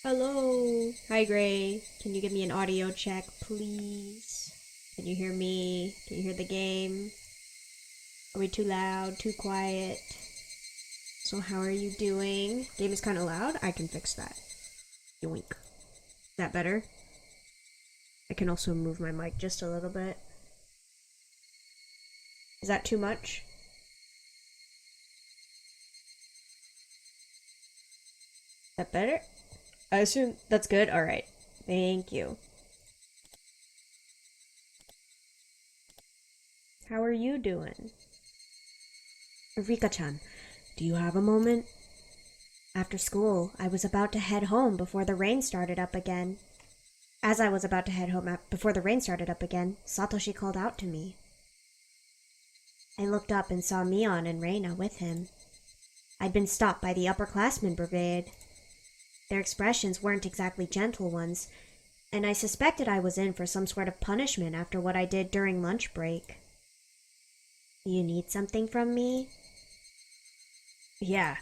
Hello. Hi, Gray. Can you give me an audio check, please? Can you hear me? Can you hear the game? Are we too loud? Too quiet? So how are you doing? Game is kind of loud. I can fix that. Yoink. Is that better? I can also move my mic just a little bit. Is that too much? Is that better? I assume that's good? Alright. Thank you. How are you doing? Rika-chan, do you have a moment? After school, I was about to head home before the rain started up again. As I was about to head home before the rain started up again, Satoshi called out to me. I looked up and saw Mion and Reina with him. I'd been stopped by the upperclassmen brigade. Their expressions weren't exactly gentle ones, and I suspected I was in for some sort of punishment after what I did during lunch break. Do you need something from me? Yeah,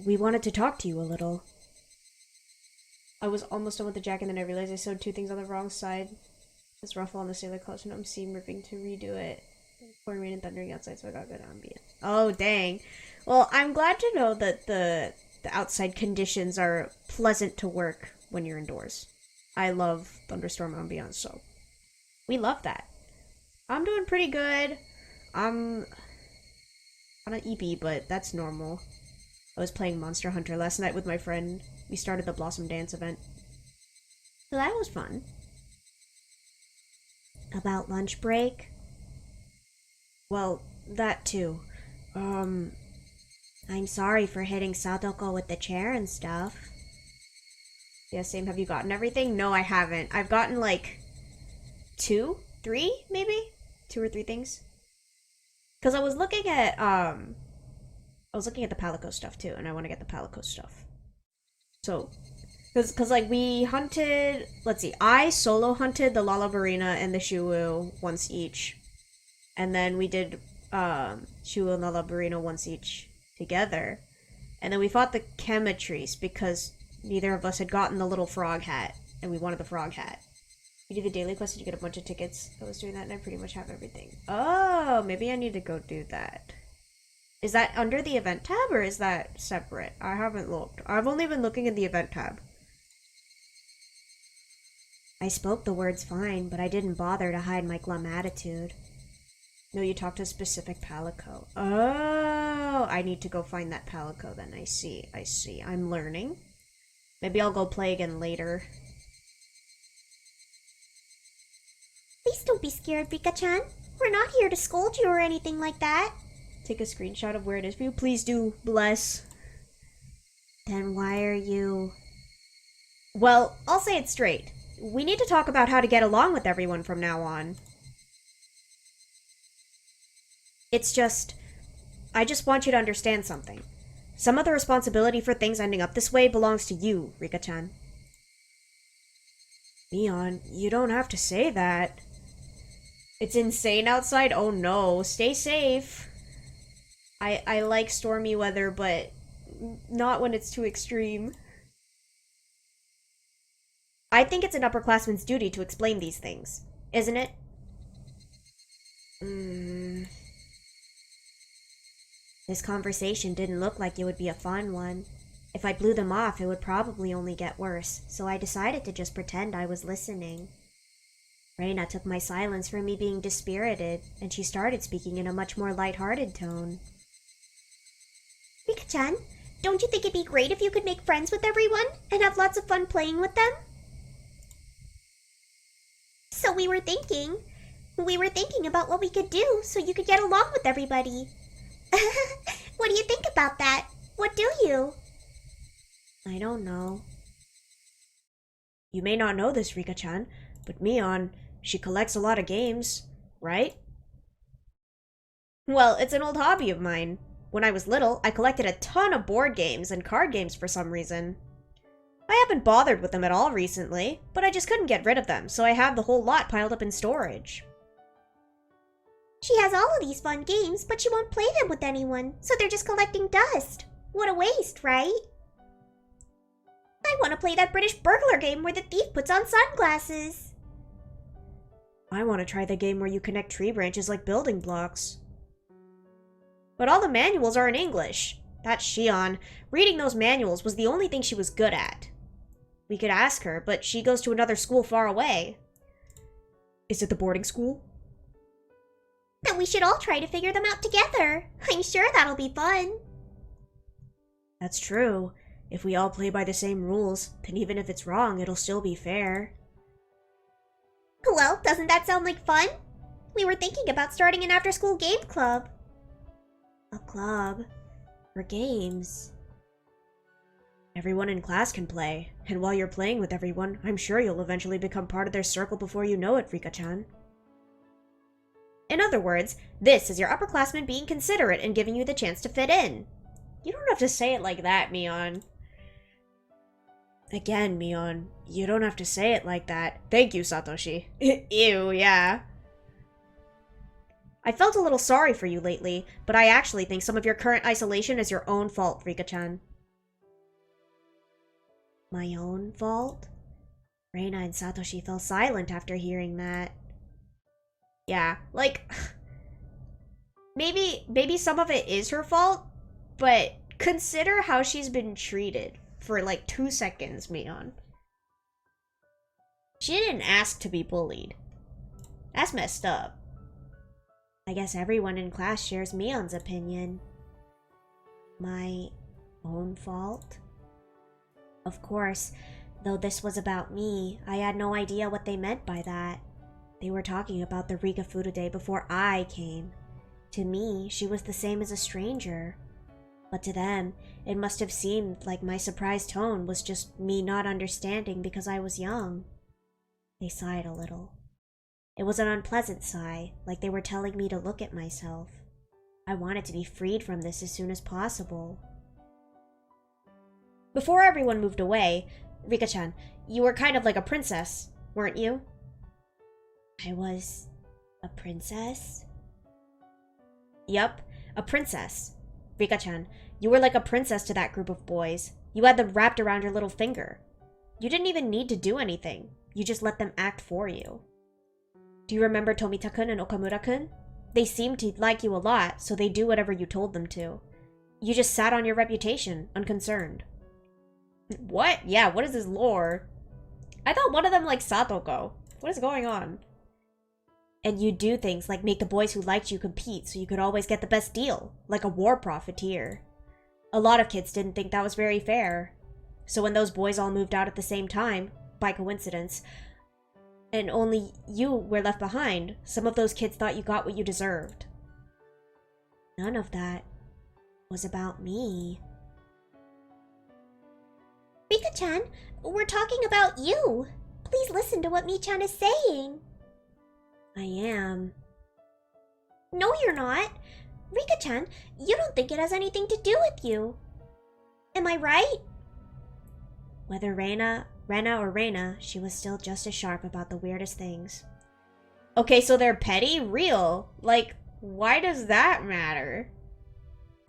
we wanted to talk to you a little. I was almost done with the jacket and then I realized I sewed two things on the wrong side. This ruffle on the sailor clothes and I'm seam ripping to redo it. Pouring rain and thundering outside, so I got good ambient. Oh, dang. Well, I'm glad to know that the outside conditions are pleasant to work when you're indoors. I love thunderstorm ambiance, so we love that. I'm doing pretty good. I'm on an EP, but that's normal. I was playing Monster Hunter last night with my friend. We started the Blossom Dance event. So that was fun. About lunch break? Well, that too. I'm sorry for hitting Sadoko with the chair and stuff. Yeah, same. Have you gotten everything? No, I haven't. I've gotten like three, maybe? Two or three things. Because I was looking at the Palico stuff too, and I want to get the Palico stuff. So, because like we hunted, let's see, I solo hunted the Lalabarina and the Shuwu once each, and then we did Shuwu and Lalabarina once each together, and then we fought the Chemetries because neither of us had gotten the little frog hat, and we wanted the frog hat. You do the daily quest and you get a bunch of tickets. I was doing that and I pretty much have everything. Oh, maybe I need to go do that. Is that under the event tab or is that separate? I haven't looked. I've only been looking in the event tab. I spoke the words fine, but I didn't bother to hide my glum attitude. No, you talked to a specific Palico. Oh, I need to go find that Palico then. I see. I'm learning. Maybe I'll go play again later. Please don't be scared, Rika-chan. We're not here to scold you or anything like that. Take a screenshot of where it is for you. Please do. Bless. Then why are you... Well, I'll say it straight. We need to talk about how to get along with everyone from now on. It's just... I just want you to understand something. Some of the responsibility for things ending up this way belongs to you, Rika-chan. Mion, you don't have to say that. It's insane outside? Oh no. Stay safe. I like stormy weather, but not when it's too extreme. I think it's an upperclassman's duty to explain these things, isn't it? This conversation didn't look like it would be a fun one. If I blew them off, it would probably only get worse, so I decided to just pretend I was listening. Reina took my silence for me being dispirited, and she started speaking in a much more light-hearted tone. Rika-chan, don't you think it'd be great if you could make friends with everyone and have lots of fun playing with them? So we were thinking about what we could do so you could get along with everybody. What do you think about that? What do you? I don't know. You may not know this, Rika-chan, but Mion, she collects a lot of games, right? Well, it's an old hobby of mine. When I was little, I collected a ton of board games and card games for some reason. I haven't bothered with them at all recently, but I just couldn't get rid of them, so I have the whole lot piled up in storage. She has all of these fun games, but she won't play them with anyone, so they're just collecting dust. What a waste, right? I want to play that British burglar game where the thief puts on sunglasses. I want to try the game where you connect tree branches like building blocks. But all the manuals are in English. That's Shion. Reading those manuals was the only thing she was good at. We could ask her, but she goes to another school far away. Is it the boarding school? Then we should all try to figure them out together. I'm sure that'll be fun. That's true. If we all play by the same rules, then even if it's wrong, it'll still be fair. Well, doesn't that sound like fun? We were thinking about starting an after-school game club. A club? For games? Everyone in class can play, and while you're playing with everyone, I'm sure you'll eventually become part of their circle before you know it, Rika-chan. In other words, this is your upperclassman being considerate and giving you the chance to fit in. You don't have to say it like that, Mion. Again, Mion, you don't have to say it like that. Thank you, Satoshi. Ew, yeah. I felt a little sorry for you lately, but I actually think some of your current isolation is your own fault, Rika-chan. My own fault? Reina and Satoshi fell silent after hearing that. Yeah, like... Maybe some of it is her fault, but consider how she's been treated for like 2 seconds, Mion. She didn't ask to be bullied. That's messed up. I guess everyone in class shares Mion's opinion. My own fault? Of course, though this was about me, I had no idea what they meant by that. They were talking about the Rika Furude before I came. To me, she was the same as a stranger. But to them, it must have seemed like my surprised tone was just me not understanding because I was young. They sighed a little. It was an unpleasant sigh, like they were telling me to look at myself. I wanted to be freed from this as soon as possible. Before everyone moved away, Rika-chan, you were kind of like a princess, weren't you? I was a princess? Yup, a princess. Rika-chan, you were like a princess to that group of boys. You had them wrapped around your little finger. You didn't even need to do anything. You just let them act for you. Do you remember Tomita-kun and Okamura-kun? They seemed to like you a lot, so they do whatever you told them to. You just sat on your reputation, unconcerned. What? Yeah, what is this lore? I thought one of them liked Satoko. What is going on? And you do things like make the boys who liked you compete so you could always get the best deal, like a war profiteer. A lot of kids didn't think that was very fair. So when those boys all moved out at the same time, by coincidence, and only you were left behind, some of those kids thought you got what you deserved. None of that was about me. Rika-chan, we're talking about you. Please listen to what Mi-chan is saying. I am. No, you're not. Rika-chan, you don't think it has anything to do with you. Am I right? Whether Rena or Reina, she was still just as sharp about the weirdest things. Okay, so they're petty? Real? Like, why does that matter?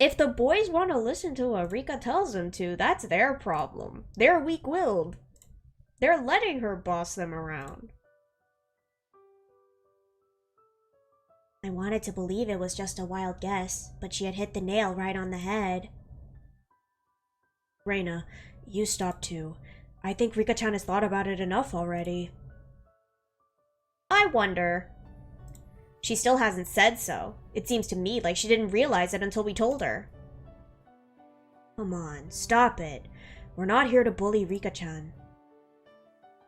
If the boys want to listen to what Rika tells them to, that's their problem. They're weak-willed. They're letting her boss them around. I wanted to believe it was just a wild guess, but she had hit the nail right on the head. Reina, you stop too. I think Rika-chan has thought about it enough already. I wonder. She still hasn't said so. It seems to me like she didn't realize it until we told her. Come on, stop it. We're not here to bully Rika-chan.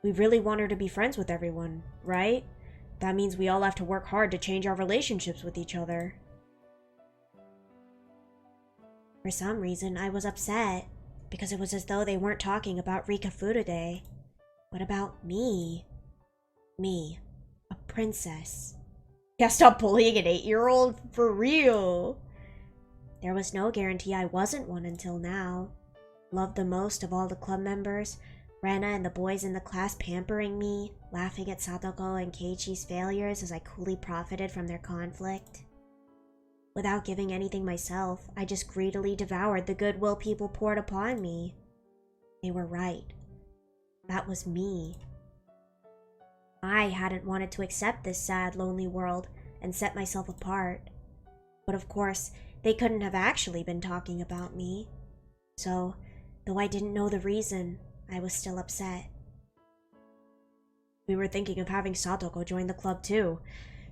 We really want her to be friends with everyone, right? That means we all have to work hard to change our relationships with each other. For some reason, I was upset, because it was as though they weren't talking about Rika Furude. What about me? Me, a princess. Yeah, stop bullying an 8-year-old, for real. There was no guarantee I wasn't one until now. Loved the most of all the club members, Rena and the boys in the class pampering me, laughing at Satoko and Keiichi's failures as I coolly profited from their conflict. Without giving anything myself, I just greedily devoured the goodwill people poured upon me. They were right. That was me. I hadn't wanted to accept this sad, lonely world and set myself apart. But of course, they couldn't have actually been talking about me. So, though I didn't know the reason, I was still upset. We were thinking of having Satoko join the club too.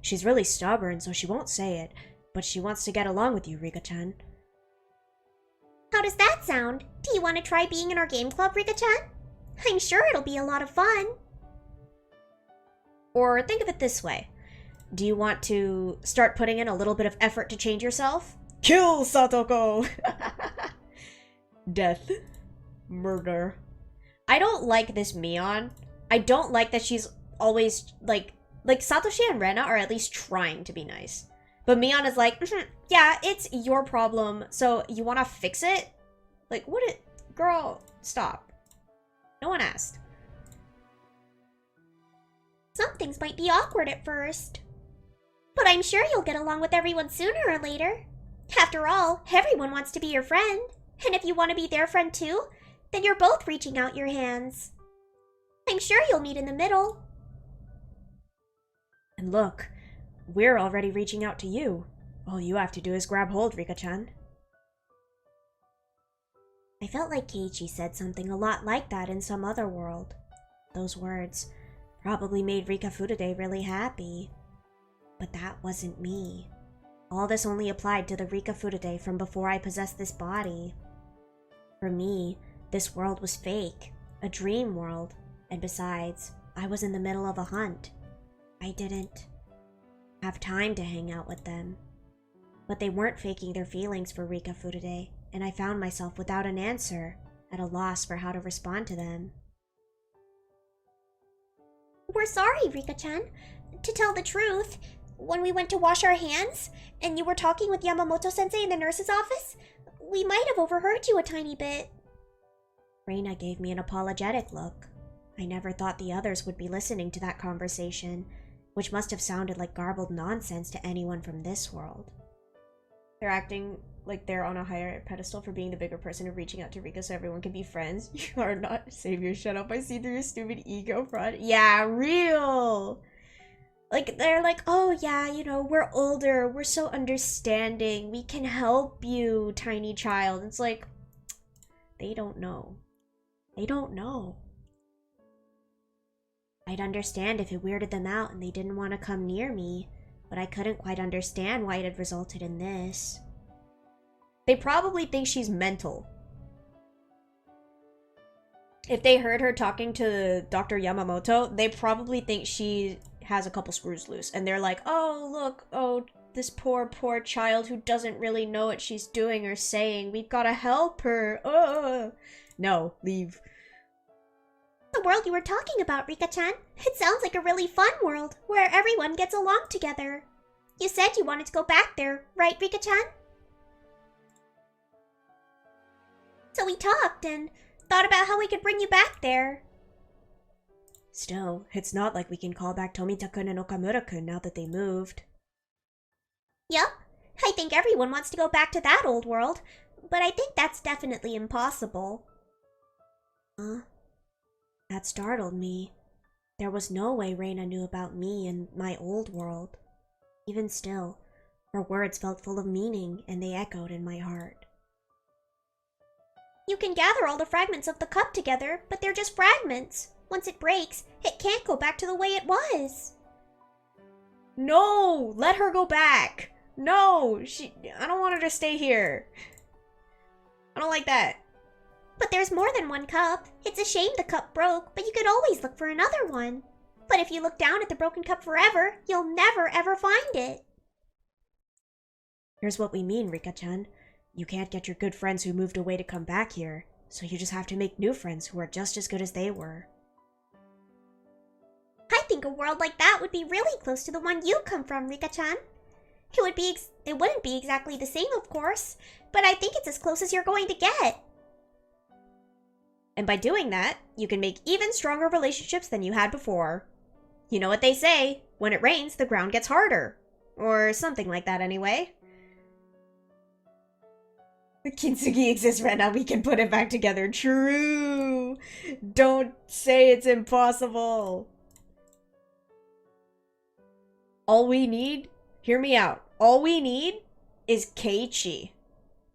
She's really stubborn, so she won't say it, but she wants to get along with you, Rika-chan. How does that sound? Do you want to try being in our game club, Rika-chan? I'm sure it'll be a lot of fun. Or think of it this way. Do you want to start putting in a little bit of effort to change yourself? Kill Satoko! Death. Murder. I don't like this Mion. I don't like that she's always, like Satoshi and Rena are at least trying to be nice. But Mion is like, yeah, it's your problem, so you want to fix it? Like, what it... Girl, stop. No one asked. Some things might be awkward at first. But I'm sure you'll get along with everyone sooner or later. After all, everyone wants to be your friend. And if you want to be their friend too, then you're both reaching out your hands. I'm sure you'll meet in the middle. And look, we're already reaching out to you. All you have to do is grab hold, Rika-chan. I felt like Keiichi said something a lot like that in some other world. Those words probably made Rika Furude really happy. But that wasn't me. All this only applied to the Rika Furude from before I possessed this body. For me, this world was fake, a dream world, and besides, I was in the middle of a hunt. I didn't have time to hang out with them. But they weren't faking their feelings for Rika Furude, and I found myself without an answer, at a loss for how to respond to them. We're sorry, Rika-chan. To tell the truth, when we went to wash our hands, and you were talking with Yamamoto-sensei in the nurse's office, we might have overheard you a tiny bit. Reina gave me an apologetic look. I never thought the others would be listening to that conversation, which must have sounded like garbled nonsense to anyone from this world. They're acting like they're on a higher pedestal for being the bigger person and reaching out to Rika so everyone can be friends. You are not savior. Shut up. I see through your stupid ego front. Yeah, real. Like, they're like, oh yeah, you know, we're older. We're so understanding. We can help you, tiny child. It's like, they don't know. They don't know. I'd understand if it weirded them out and they didn't want to come near me, but I couldn't quite understand why it had resulted in this. They probably think she's mental. If they heard her talking to Dr. Yamamoto, they probably think she has a couple screws loose. And they're like, oh, look, oh, this poor, poor child who doesn't really know what she's doing or saying. We've got to help her. No, leave. The world you were talking about, Rika-chan, it sounds like a really fun world where everyone gets along together. You said you wanted to go back there, right, Rika-chan? So we talked and thought about how we could bring you back there. Still, it's not like we can call back Tomita-kun and Okamura-kun now that they moved. Yup, I think everyone wants to go back to that old world, but I think that's definitely impossible. Huh? That startled me. There was no way Reina knew about me and my old world. Even still, her words felt full of meaning and they echoed in my heart. You can gather all the fragments of the cup together, but they're just fragments. Once it breaks, it can't go back to the way it was. No! Let her go back! No! I don't want her to stay here. I don't like that. But there's more than one cup. It's a shame the cup broke, but you could always look for another one. But if you look down at the broken cup forever, you'll never ever find it. Here's what we mean, Rika-chan. You can't get your good friends who moved away to come back here, so you just have to make new friends who are just as good as they were. I think a world like that would be really close to the one you come from, Rika-chan. It wouldn't be exactly the same, of course, but I think it's as close as you're going to get. And by doing that, you can make even stronger relationships than you had before. You know what they say, when it rains, the ground gets harder. Or something like that anyway. The Kintsugi exists right now. We can put it back together. True. Don't say it's impossible. All we need, hear me out. All we need is Keiichi.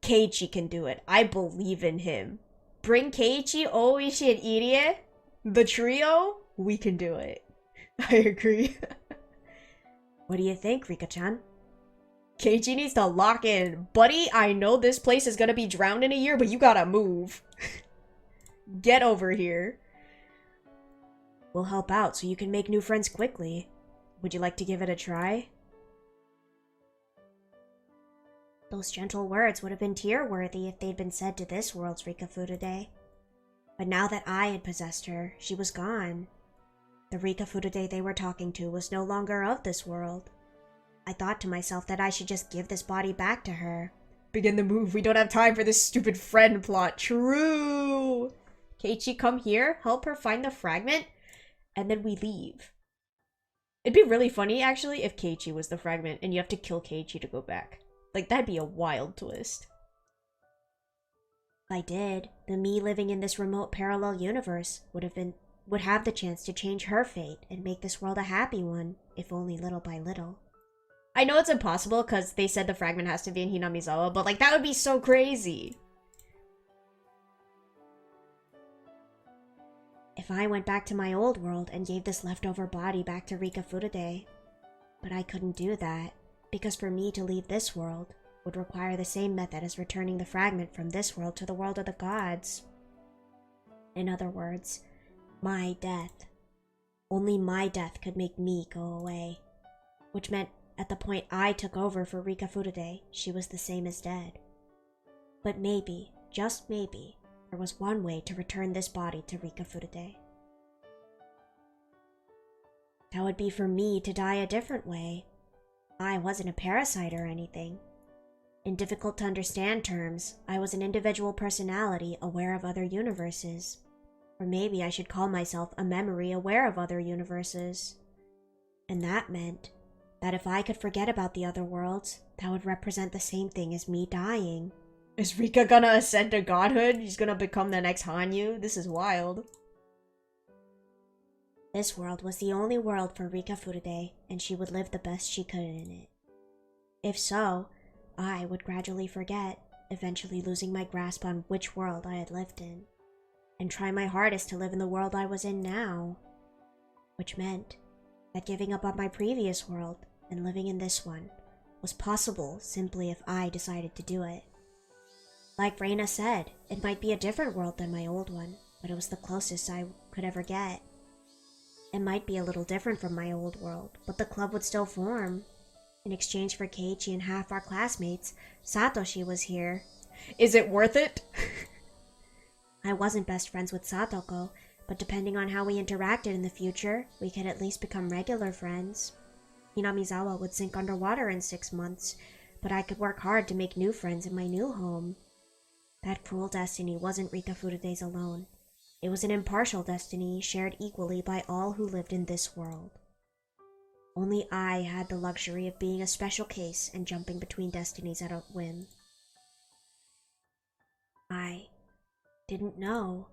Keiichi can do it. I believe in him. Bring Keiichi, Oishi, and Irie. The trio, we can do it. I agree. What do you think, Rika-chan? Keiichi needs to lock in. Buddy, I know this place is gonna be drowned in a year, but you gotta move. Get over here. We'll help out so you can make new friends quickly. Would you like to give it a try? Those gentle words would have been tear-worthy if they'd been said to this world's Rika Furude. But now that I had possessed her, she was gone. The Rika Furude they were talking to was no longer of this world. I thought to myself that I should just give this body back to her. Begin the move. We don't have time for this stupid friend plot. True. Keiichi, come here. Help her find the fragment. And then we leave. It'd be really funny, actually, if Keiichi was the fragment and you have to kill Keiichi to go back. Like, that'd be a wild twist. If I did, the me living in this remote parallel universe would have the chance to change her fate and make this world a happy one, if only little by little. I know it's impossible because they said the fragment has to be in Hinamizawa, but like that would be so crazy. If I went back to my old world and gave this leftover body back to Rika Furude, but I couldn't do that, because for me to leave this world would require the same method as returning the fragment from this world to the world of the gods. In other words, my death. Only my death could make me go away, which meant at the point I took over for Rika Furude, she was the same as dead. But maybe, just maybe, there was one way to return this body to Rika Furude. That would be for me to die a different way. I wasn't a parasite or anything. In difficult to understand terms, I was an individual personality aware of other universes. Or maybe I should call myself a memory aware of other universes. And that meant that if I could forget about the other worlds, that would represent the same thing as me dying. Is Rika gonna ascend to godhood? She's gonna become the next Hanyu? This is wild. This world was the only world for Rika Furude, and she would live the best she could in it. If so, I would gradually forget, eventually losing my grasp on which world I had lived in, and try my hardest to live in the world I was in now. Which meant that giving up on my previous world and living in this one was possible simply if I decided to do it. Like Reina said, it might be a different world than my old one, but it was the closest I could ever get. It might be a little different from my old world, but the club would still form. In exchange for Keiichi and half our classmates, Satoshi was here. Is it worth it? I wasn't best friends with Satoko, but depending on how we interacted in the future, we could at least become regular friends. Hinamizawa would sink underwater in 6 months, but I could work hard to make new friends in my new home. That cruel destiny wasn't Rika Furude's alone. It was an impartial destiny shared equally by all who lived in this world. Only I had the luxury of being a special case and jumping between destinies at a whim. I didn't know.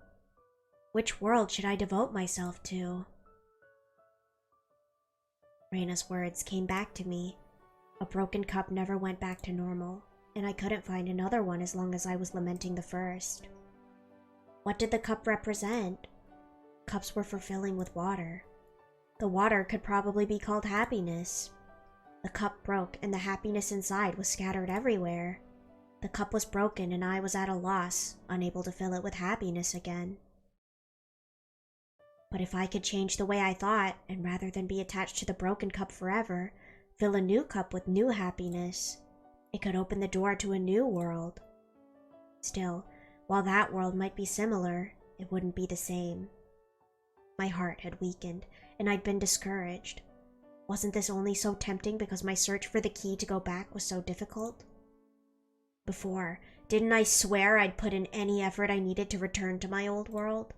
Which world should I devote myself to? Reina's words came back to me. A broken cup never went back to normal, and I couldn't find another one as long as I was lamenting the first. What did the cup represent? Cups were for filling with water. The water could probably be called happiness. The cup broke and the happiness inside was scattered everywhere. The cup was broken and I was at a loss, unable to fill it with happiness again. But if I could change the way I thought, and rather than be attached to the broken cup forever, fill a new cup with new happiness, it could open the door to a new world. Still, while that world might be similar, it wouldn't be the same. My heart had weakened, and I'd been discouraged. Wasn't this only so tempting because my search for the key to go back was so difficult? Before, didn't I swear I'd put in any effort I needed to return to my old world?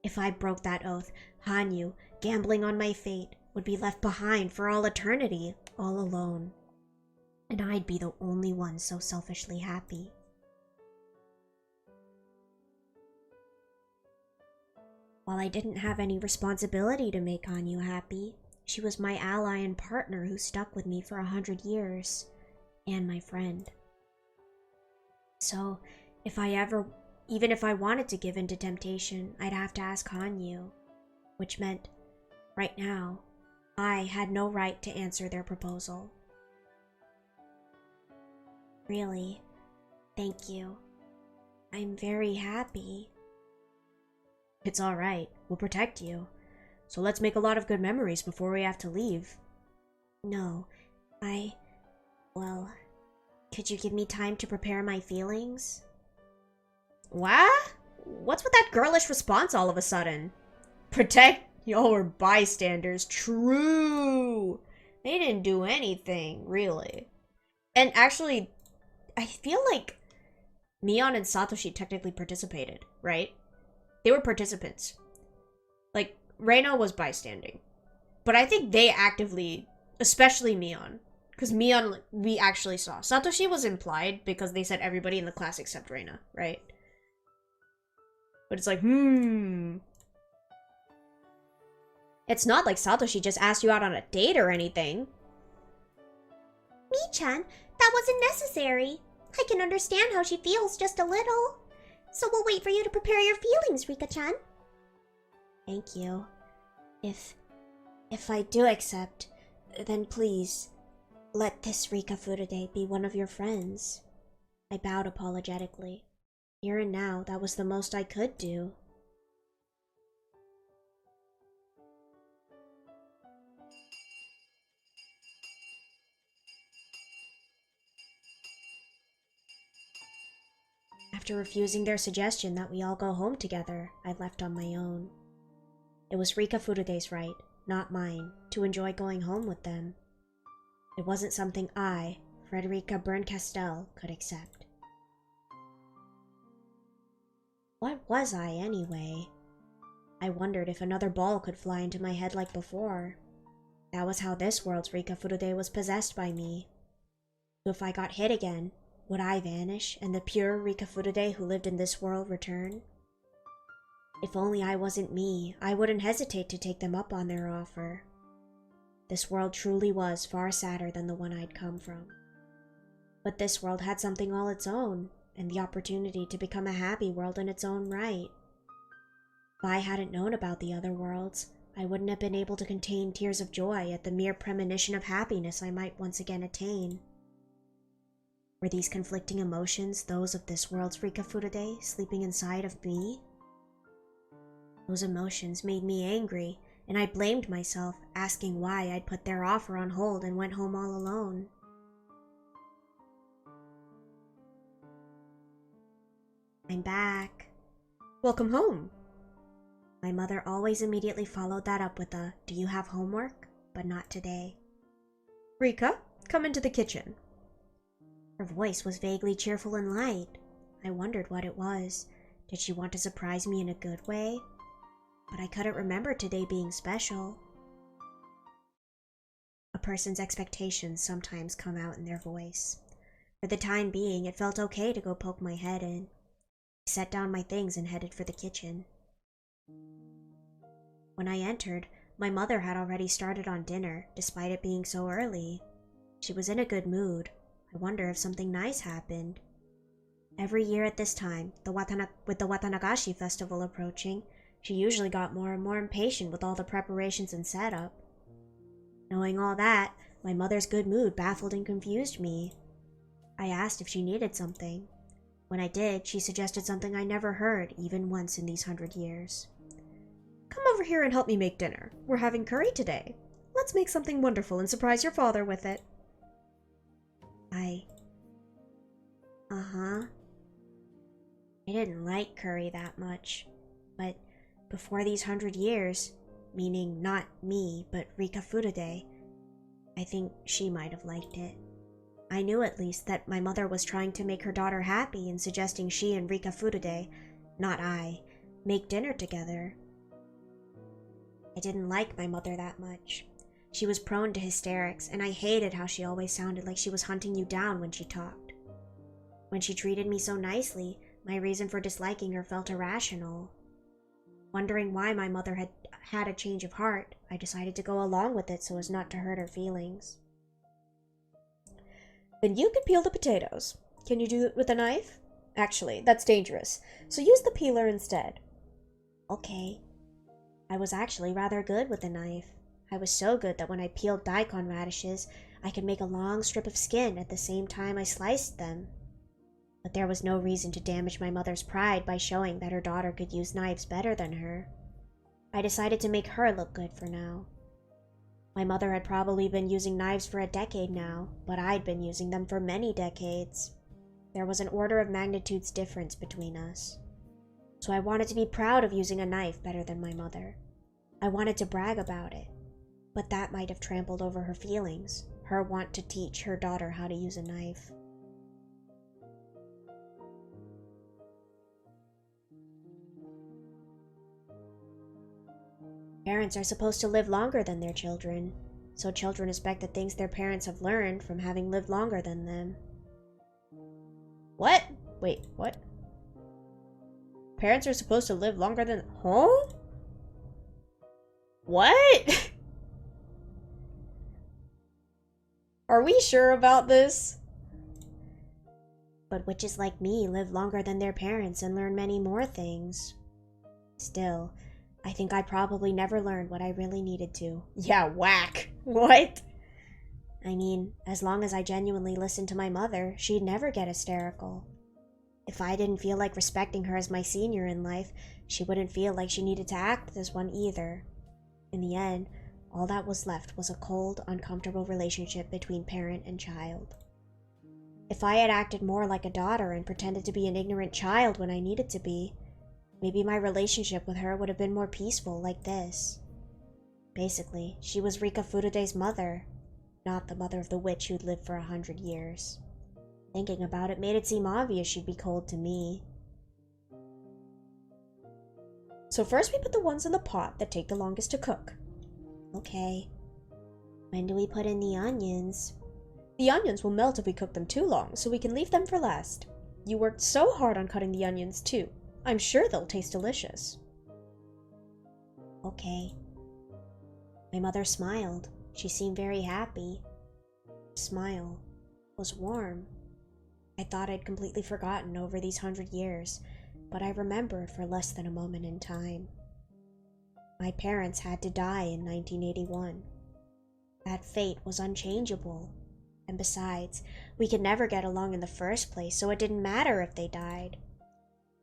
If I broke that oath, Hanyu, gambling on my fate, would be left behind for all eternity, all alone. And I'd be the only one so selfishly happy. While I didn't have any responsibility to make Hanyu happy, she was my ally and partner who stuck with me for 100 years, and my friend. So, even if I wanted to give in to temptation, I'd have to ask Hanyu, which meant, right now, I had no right to answer their proposal. Really, thank you. I'm very happy. It's alright, we'll protect you. So let's make a lot of good memories before we have to leave. No, well, could you give me time to prepare my feelings? What? What's with that girlish response all of a sudden? Protect your bystanders. True. They didn't do anything, really. And actually, I feel like Mion and Satoshi technically participated, right? They were participants. Like, Reino was bystanding. But I think they actively, especially Mion, because Mion, we actually saw. Satoshi was implied because they said everybody in the class except Reina, right? But it's like, It's not like Satoshi just asked you out on a date or anything. Mi-chan, that wasn't necessary. I can understand how she feels just a little. So we'll wait for you to prepare your feelings, Rika-chan. Thank you. If I do accept, then please, let this Rika Furude be one of your friends. I bowed apologetically. Here and now, that was the most I could do. After refusing their suggestion that we all go home together, I left on my own. It was Rika Furude's right, not mine, to enjoy going home with them. It wasn't something I, Frederica Berncastel, could accept. What was I, anyway? I wondered if another ball could fly into my head like before. That was how this world's Rika Furude was possessed by me. So if I got hit again, would I vanish and the pure Rika Furude who lived in this world return? If only I wasn't me, I wouldn't hesitate to take them up on their offer. This world truly was far sadder than the one I'd come from. But this world had something all its own, and the opportunity to become a happy world in its own right. If I hadn't known about the other worlds, I wouldn't have been able to contain tears of joy at the mere premonition of happiness I might once again attain. Were these conflicting emotions those of this world's Rika Furude sleeping inside of me? Those emotions made me angry, and I blamed myself, asking why I'd put their offer on hold and went home all alone. I'm back. Welcome home. My mother always immediately followed that up with a, "Do you have homework?" But not today. Rika, come into the kitchen. Her voice was vaguely cheerful and light. I wondered what it was. Did she want to surprise me in a good way? But I couldn't remember today being special. A person's expectations sometimes come out in their voice. For the time being, it felt okay to go poke my head in. I set down my things and headed for the kitchen. When I entered, my mother had already started on dinner, despite it being so early. She was in a good mood. I wonder if something nice happened. Every year at this time, with the Watanagashi festival approaching, she usually got more and more impatient with all the preparations and setup. Knowing all that, my mother's good mood baffled and confused me. I asked if she needed something. When I did, she suggested something I never heard, even once in these 100 years. Come over here and help me make dinner. We're having curry today. Let's make something wonderful and surprise your father with it. I didn't like curry that much, but before these 100 years, meaning not me, but Rika Furude, I think she might have liked it. I knew at least that my mother was trying to make her daughter happy and suggesting she and Rika Furude, not I, make dinner together. I didn't like my mother that much. She was prone to hysterics, and I hated how she always sounded like she was hunting you down when she talked. When she treated me so nicely, my reason for disliking her felt irrational. Wondering why my mother had had a change of heart, I decided to go along with it so as not to hurt her feelings. Then you can peel the potatoes. Can you do it with a knife? Actually, that's dangerous, so use the peeler instead. Okay. I was actually rather good with a knife. I was so good that when I peeled daikon radishes, I could make a long strip of skin at the same time I sliced them. But there was no reason to damage my mother's pride by showing that her daughter could use knives better than her. I decided to make her look good for now. My mother had probably been using knives for a decade now, but I'd been using them for many decades. There was an order of magnitudes difference between us. So I wanted to be proud of using a knife better than my mother. I wanted to brag about it. But that might have trampled over her feelings, her want to teach her daughter how to use a knife. Parents are supposed to live longer than their children, so children expect the things their parents have learned from having lived longer than them. What? Wait, what? Parents are supposed to live longer than... Huh? What? Are we sure about this? But witches like me live longer than their parents and learn many more things. Still, I think I probably never learned what I really needed to. Yeah, whack. What? I mean, as long as I genuinely listened to my mother, she'd never get hysterical. If I didn't feel like respecting her as my senior in life, she wouldn't feel like she needed to act as one either. In the end, all that was left was a cold, uncomfortable relationship between parent and child. If I had acted more like a daughter and pretended to be an ignorant child when I needed to be, maybe my relationship with her would have been more peaceful like this. Basically, she was Rika Furude's mother, not the mother of the witch who'd lived for 100 years. Thinking about it made it seem obvious she'd be cold to me. So first we put the ones in the pot that take the longest to cook. Okay. When do we put in the onions? The onions will melt if we cook them too long, so we can leave them for last. You worked so hard on cutting the onions too. I'm sure they'll taste delicious. Okay. My mother smiled. She seemed very happy. Her smile was warm. I thought I'd completely forgotten over these 100 years, but I remembered for less than a moment in time. My parents had to die in 1981. That fate was unchangeable. And besides, we could never get along in the first place, so it didn't matter if they died.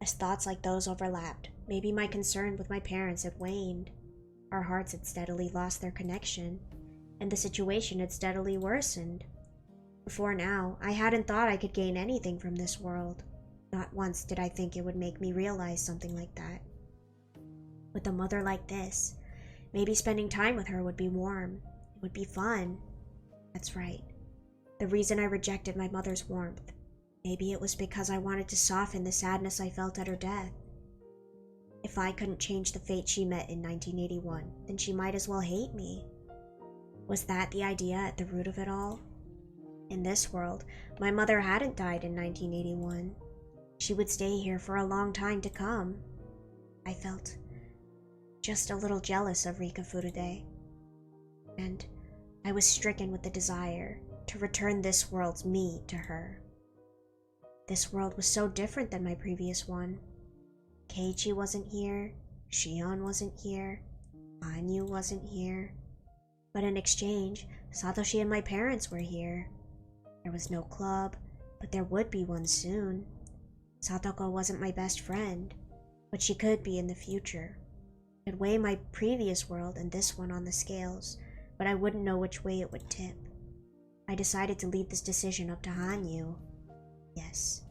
As thoughts like those overlapped, maybe my concern with my parents had waned. Our hearts had steadily lost their connection, and the situation had steadily worsened. Before now, I hadn't thought I could gain anything from this world. Not once did I think it would make me realize something like that. With a mother like this, maybe spending time with her would be warm. It would be fun. That's right. The reason I rejected my mother's warmth. Maybe it was because I wanted to soften the sadness I felt at her death. If I couldn't change the fate she met in 1981, then she might as well hate me. Was that the idea at the root of it all? In this world, my mother hadn't died in 1981. She would stay here for a long time to come. I felt just a little jealous of Rika Furude. And I was stricken with the desire to return this world's me to her. This world was so different than my previous one. Keiichi wasn't here, Shion wasn't here, Anyu wasn't here. But in exchange, Satoshi and my parents were here. There was no club, but there would be one soon. Satoko wasn't my best friend, but she could be in the future. I'd weigh my previous world and this one on the scales, but I wouldn't know which way it would tip. I decided to leave this decision up to Hanyu. Yes,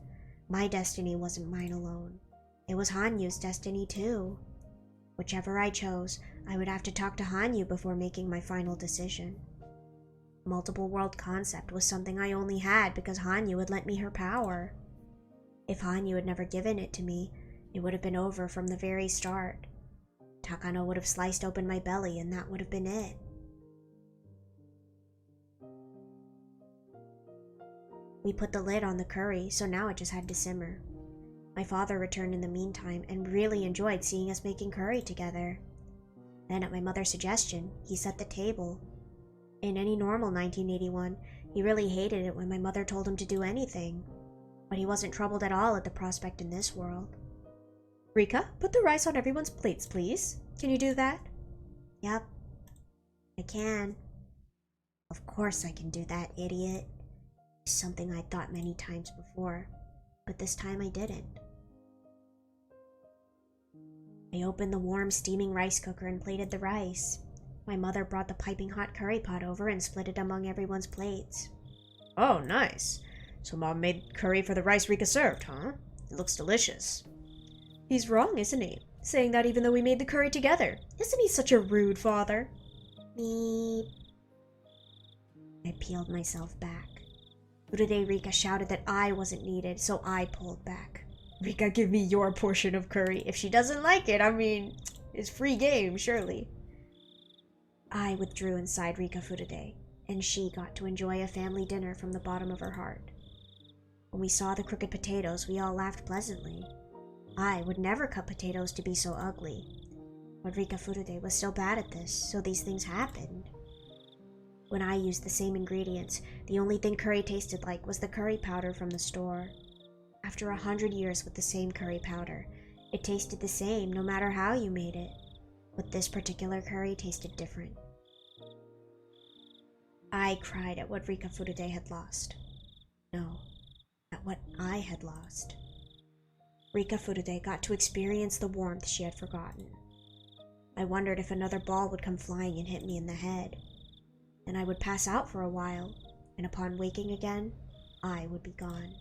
my destiny wasn't mine alone. It was Hanyu's destiny too. Whichever I chose, I would have to talk to Hanyu before making my final decision. Multiple world concept was something I only had because Hanyu had lent me her power. If Hanyu had never given it to me, it would have been over from the very start. Takano would have sliced open my belly and that would have been it. We put the lid on the curry, so now it just had to simmer. My father returned in the meantime and really enjoyed seeing us making curry together. Then, at my mother's suggestion, he set the table. In any normal 1981, he really hated it when my mother told him to do anything, but he wasn't troubled at all at the prospect in this world. Rika, put the rice on everyone's plates, please. Can you do that? Yep, I can. Of course I can do that, idiot. It's something I'd thought many times before, but this time I didn't. I opened the warm, steaming rice cooker and plated the rice. My mother brought the piping hot curry pot over and split it among everyone's plates. Oh, nice. So Mom made curry for the rice Rika served, huh? It looks delicious. He's wrong, isn't he? Saying that even though we made the curry together. Isn't he such a rude father? Meep. I peeled myself back. Today Rika shouted that I wasn't needed, so I pulled back. Rika, give me your portion of curry. If she doesn't like it, I mean, it's free game, surely. I withdrew inside Rika Furude, and she got to enjoy a family dinner from the bottom of her heart. When we saw the crooked potatoes, we all laughed pleasantly. I would never cut potatoes to be so ugly. But Rika Furude was so bad at this, so these things happened. When I used the same ingredients, the only thing curry tasted like was the curry powder from the store. After 100 years with the same curry powder, it tasted the same no matter how you made it. But this particular curry tasted different. I cried at what Rika Furude had lost. No, at what I had lost. Rika Furude got to experience the warmth she had forgotten. I wondered if another ball would come flying and hit me in the head. Then I would pass out for a while, and upon waking again, I would be gone.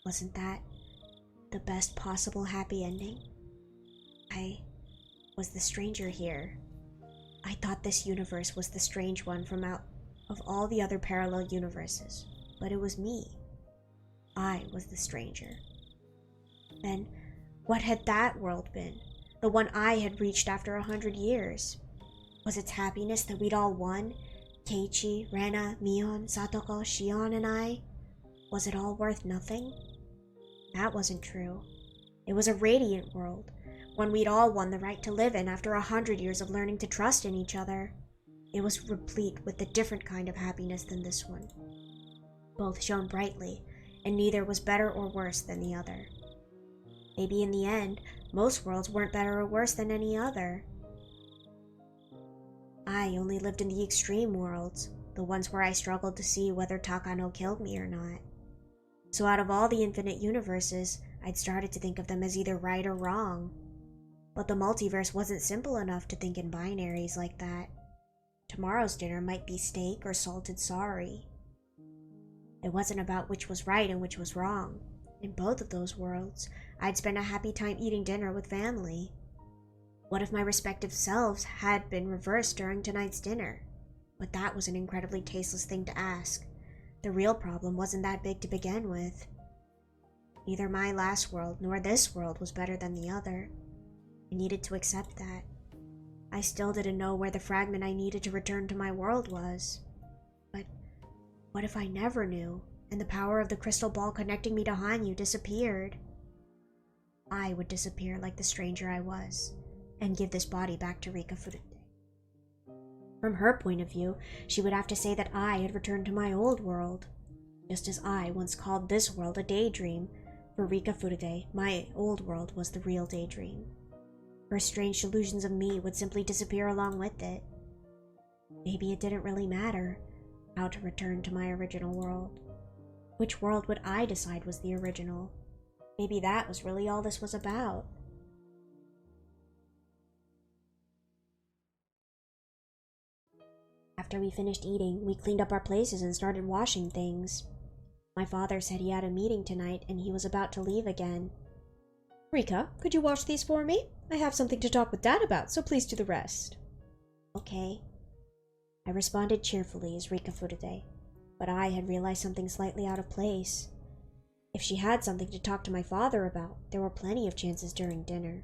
Wasn't that the best possible happy ending? I was the stranger here. I thought this universe was the strange one from out of all the other parallel universes, but it was me. I was the stranger. Then, what had that world been? The one I had reached after 100 years? Was its happiness that we'd all won? Keiichi, Rena, Mion, Satoko, Shion, and I? Was it all worth nothing? That wasn't true. It was a radiant world, one we'd all won the right to live in after 100 years of learning to trust in each other. It was replete with a different kind of happiness than this one. Both shone brightly, and neither was better or worse than the other. Maybe in the end, most worlds weren't better or worse than any other. I only lived in the extreme worlds, the ones where I struggled to see whether Takano killed me or not. So out of all the infinite universes, I'd started to think of them as either right or wrong. But the multiverse wasn't simple enough to think in binaries like that. Tomorrow's dinner might be steak or salted sorry. It wasn't about which was right and which was wrong. In both of those worlds, I'd spend a happy time eating dinner with family. What if my respective selves had been reversed during tonight's dinner? But that was an incredibly tasteless thing to ask. The real problem wasn't that big to begin with. Neither my last world nor this world was better than the other. I needed to accept that. I still didn't know where the fragment I needed to return to my world was. But what if I never knew, and the power of the crystal ball connecting me to Hanyu disappeared? I would disappear like the stranger I was, and give this body back to Rika Furude. From her point of view, she would have to say that I had returned to my old world, just as I once called this world a daydream. For Rika Furude, my old world was the real daydream. Her strange delusions of me would simply disappear along with it. Maybe it didn't really matter how to return to my original world. Which world would I decide was the original? Maybe that was really all this was about. After we finished eating, we cleaned up our places and started washing things. My father said he had a meeting tonight and he was about to leave again. Rika, could you wash these for me? I have something to talk with Dad about, so please do the rest. Okay. I responded cheerfully as Rika Furude, but I had realized something slightly out of place. If she had something to talk to my father about, there were plenty of chances during dinner.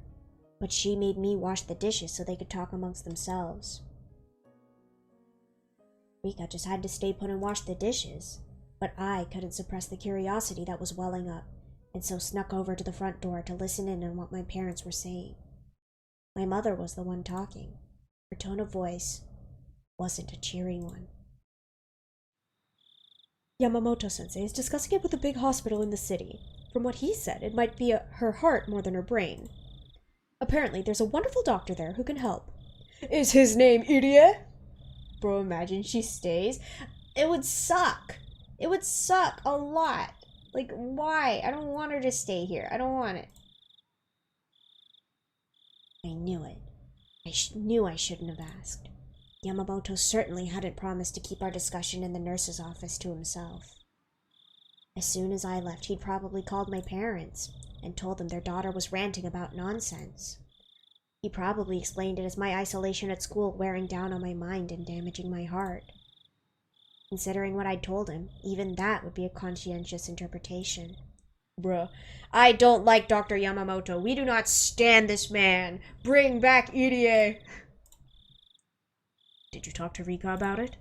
But she made me wash the dishes so they could talk amongst themselves. Rika just had to stay put and wash the dishes, but I couldn't suppress the curiosity that was welling up, and so snuck over to the front door to listen in on what my parents were saying. My mother was the one talking. Her tone of voice wasn't a cheering one. Yamamoto-sensei is discussing it with a big hospital in the city. From what he said, it might be her heart more than her brain. Apparently, there's a wonderful doctor there who can help. Is his name Irie? Bro, imagine she stays. It would suck. It would suck a lot. Like, why? I don't want her to stay here. I don't want it. I knew it. I knew I shouldn't have asked. Yamamoto certainly hadn't promised to keep our discussion in the nurse's office to himself. As soon as I left, he'd probably called my parents and told them their daughter was ranting about nonsense. He probably explained it as my isolation at school wearing down on my mind and damaging my heart. Considering what I'd told him, even that would be a conscientious interpretation. Bruh, I don't like Dr. Yamamoto. We do not stand this man. Bring back Irie. Did you talk to Rika about it?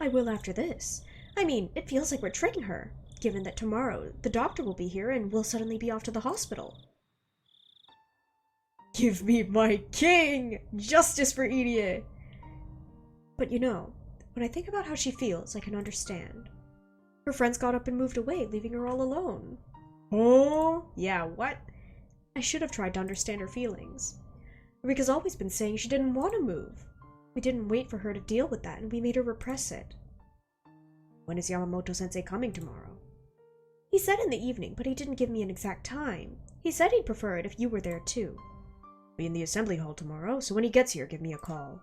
I will after this. I mean, it feels like we're tricking her, given that tomorrow the doctor will be here and we'll suddenly be off to the hospital. Give me my king! Justice for Irie! But you know, when I think about how she feels, I can understand. Her friends got up and moved away, leaving her all alone. Oh? Yeah, what? I should have tried to understand her feelings. Rika's always been saying she didn't want to move. We didn't wait for her to deal with that, and we made her repress it. When is Yamamoto-sensei coming tomorrow? He said in the evening, but he didn't give me an exact time. He said he'd prefer it if you were there too. I'll be in the assembly hall tomorrow, so when he gets here, give me a call.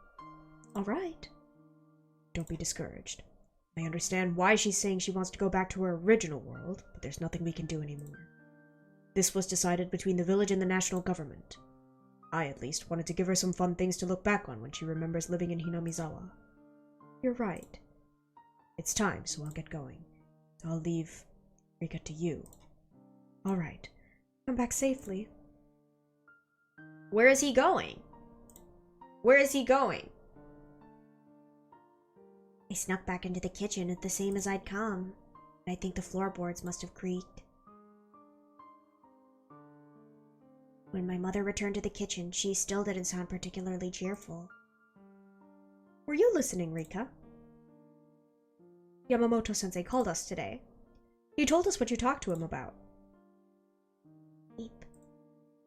All right. Don't be discouraged. I understand why she's saying she wants to go back to her original world, but there's nothing we can do anymore. This was decided between the village and the national government. I, at least, wanted to give her some fun things to look back on when she remembers living in Hinamizawa. You're right. It's time, so I'll get going. I'll leave Rika to you. All right. Come back safely. Where is he going? Where is he going? I snuck back into the kitchen at the same as I'd come. I think the floorboards must have creaked. When my mother returned to the kitchen, she still didn't sound particularly cheerful. Were you listening, Rika? Yamamoto-sensei called us today. He told us what you talked to him about. Beep.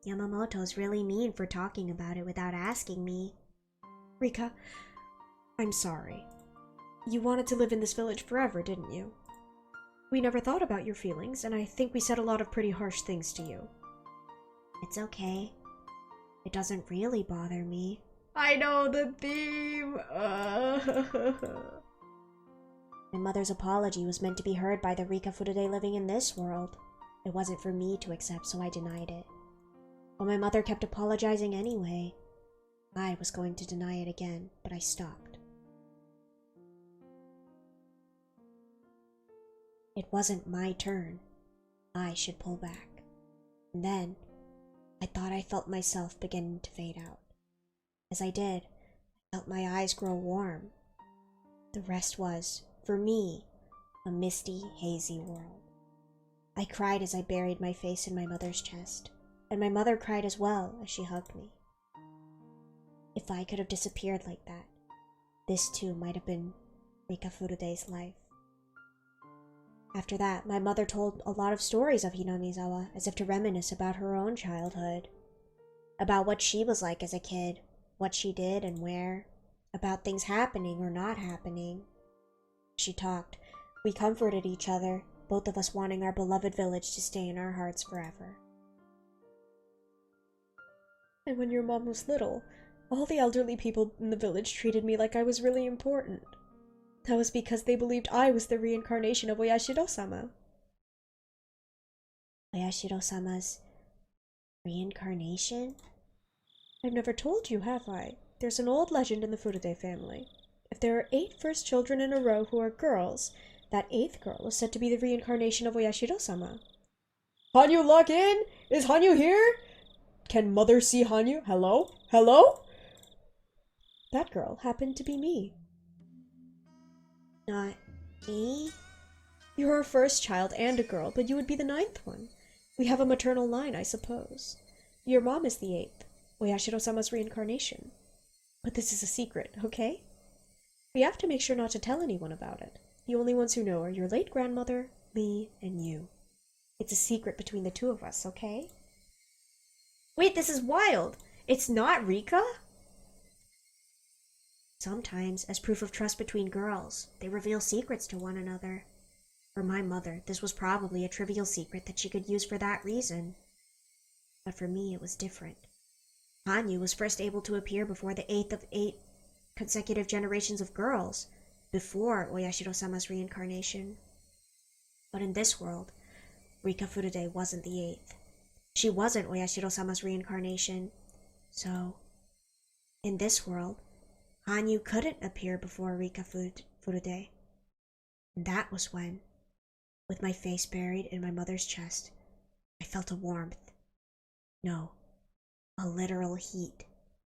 Yamamoto's really mean for talking about it without asking me. Rika, I'm sorry. You wanted to live in this village forever, didn't you? We never thought about your feelings, and I think we said a lot of pretty harsh things to you. It's okay. It doesn't really bother me. I know the theme! My mother's apology was meant to be heard by the Rika Furude living in this world. It wasn't for me to accept, so I denied it. But my mother kept apologizing anyway. I was going to deny it again, but I stopped. It wasn't my turn. I should pull back. And then, I thought I felt myself begin to fade out. As I did, I felt my eyes grow warm. The rest was, for me, a misty, hazy world. I cried as I buried my face in my mother's chest, and my mother cried as well as she hugged me. If I could have disappeared like that, this too might have been Rika Furude's life. After that, my mother told a lot of stories of Hinamizawa, as if to reminisce about her own childhood. About what she was like as a kid, what she did and where, about things happening or not happening. She talked. We comforted each other, both of us wanting our beloved village to stay in our hearts forever. And when your mom was little, all the elderly people in the village treated me like I was really important. That was because they believed I was the reincarnation of Oyashiro-sama. Oyashiro-sama's reincarnation? I've never told you, have I? There's an old legend in the Furude family. If there are 8 first children in a row who are girls, that 8th girl is said to be the reincarnation of Oyashiro-sama. Hanyu, log in? Is Hanyu here? Can mother see Hanyu? Hello? Hello? That girl happened to be me. Not me? You're her first child and a girl, but you would be the 9th one. We have a maternal line, I suppose. Your mom is the eighth, Oyashiro-sama's reincarnation. But this is a secret, okay? We have to make sure not to tell anyone about it. The only ones who know are your late grandmother, me, and you. It's a secret between the two of us, okay? Wait, this is wild! It's not Rika? Sometimes, as proof of trust between girls, they reveal secrets to one another. For my mother, this was probably a trivial secret that she could use for that reason. But for me, it was different. Hanyu was first able to appear before the eighth of 8 consecutive generations of girls, before Oyashiro-sama's reincarnation. But in this world, Rika Furude wasn't the eighth. She wasn't Oyashiro-sama's reincarnation. So, in this world, Hanyu couldn't appear before Rika Furude. And that was when, with my face buried in my mother's chest, I felt a warmth. No, a literal heat.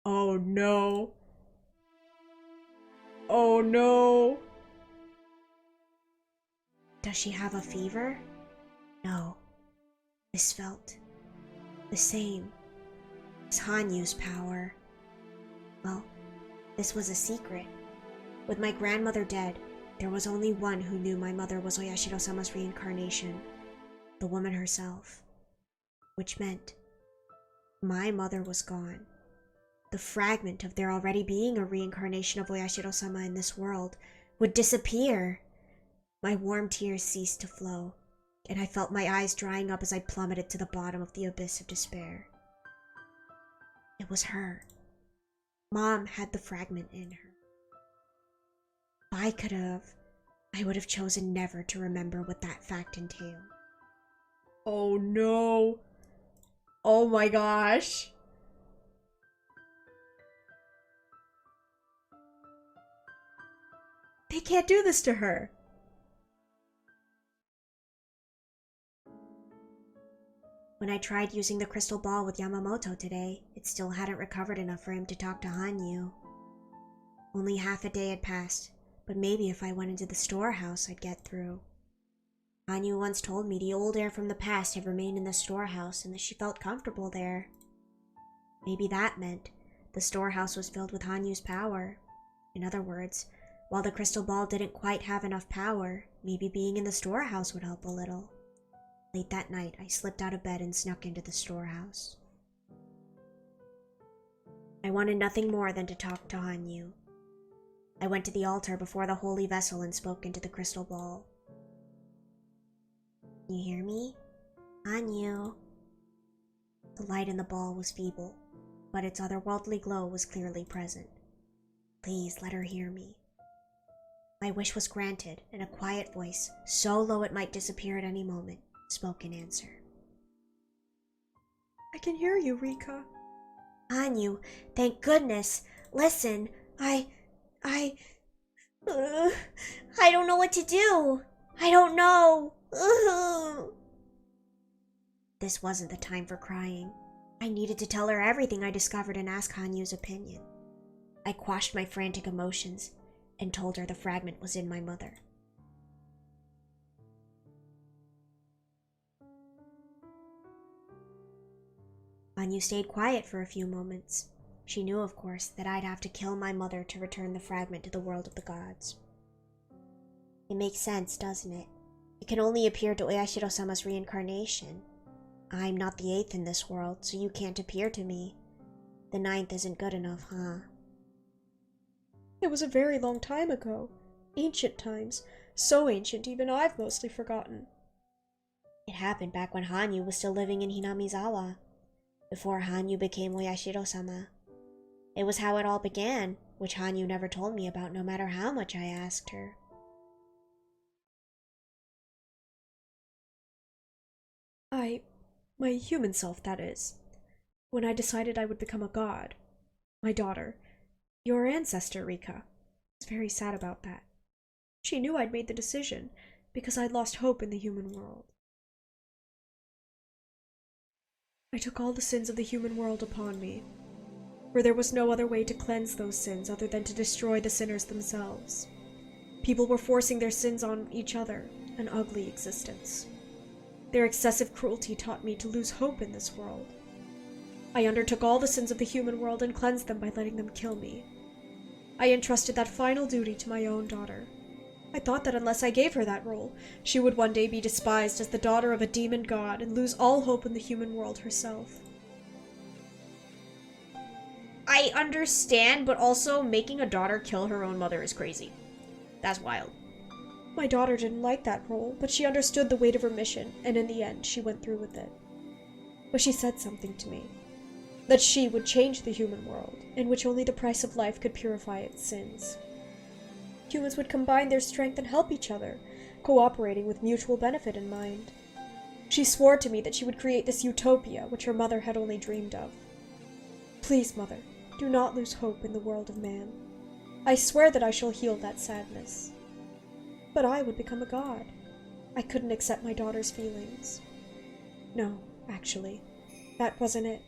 Oh no! Oh no! Does she have a fever? No. This felt the same as Hanyu's power. Well, this was a secret. With my grandmother dead, there was only one who knew my mother was Oyashiro-sama's reincarnation, the woman herself. Which meant my mother was gone. The fragment of there already being a reincarnation of Oyashiro-sama in this world would disappear. My warm tears ceased to flow, and I felt my eyes drying up as I plummeted to the bottom of the abyss of despair. It was her. Mom had the fragment in her. If I could have, I would have chosen never to remember what that fact entailed. Oh no! Oh my gosh! They can't do this to her! When I tried using the crystal ball with Yamamoto today, it still hadn't recovered enough for him to talk to Hanyu. Only half a day had passed, but maybe if I went into the storehouse, I'd get through. Hanyu once told me the old air from the past had remained in the storehouse and that she felt comfortable there. Maybe that meant the storehouse was filled with Hanyu's power. In other words, while the crystal ball didn't quite have enough power, maybe being in the storehouse would help a little. Late that night, I slipped out of bed and snuck into the storehouse. I wanted nothing more than to talk to Hanyu. I went to the altar before the holy vessel and spoke into the crystal ball. You hear me? Hanyu. The light in the ball was feeble, but its otherworldly glow was clearly present. Please let her hear me. My wish was granted, and a quiet voice, so low it might disappear at any moment, spoke in answer. I can hear you, Rika. Hanyu, thank goodness. Listen, I don't know what to do. I don't know. This wasn't the time for crying. I needed to tell her everything I discovered and ask Hanyu's opinion. I quashed my frantic emotions and told her the fragment was in my mother. Hanyu stayed quiet for a few moments. She knew, of course, that I'd have to kill my mother to return the fragment to the world of the gods. It makes sense, doesn't it? It can only appear to Oyashiro-sama's reincarnation. I'm not the eighth in this world, so you can't appear to me. The ninth isn't good enough, huh? It was a very long time ago. Ancient times. So ancient, even I've mostly forgotten. It happened back when Hanyu was still living in Hinamizawa, before Hanyu became Oyashiro-sama. It was how it all began, which Hanyu never told me about no matter how much I asked her. My human self, that is. When I decided I would become a god. My daughter, your ancestor, Rika, was very sad about that. She knew I'd made the decision, because I'd lost hope in the human world. I took all the sins of the human world upon me, for there was no other way to cleanse those sins other than to destroy the sinners themselves. People were forcing their sins on each other, an ugly existence. Their excessive cruelty taught me to lose hope in this world. I undertook all the sins of the human world and cleansed them by letting them kill me. I entrusted that final duty to my own daughter. I thought that unless I gave her that role, she would one day be despised as the daughter of a demon god and lose all hope in the human world herself. I understand, but also making a daughter kill her own mother is crazy. That's wild. My daughter didn't like that role, but she understood the weight of her mission, and in the end, she went through with it. But she said something to me. That she would change the human world, in which only the price of life could purify its sins. Humans would combine their strength and help each other, cooperating with mutual benefit in mind. She swore to me that she would create this utopia which her mother had only dreamed of. Please, Mother, do not lose hope in the world of man. I swear that I shall heal that sadness. But I would become a god. I couldn't accept my daughter's feelings. No, actually, that wasn't it.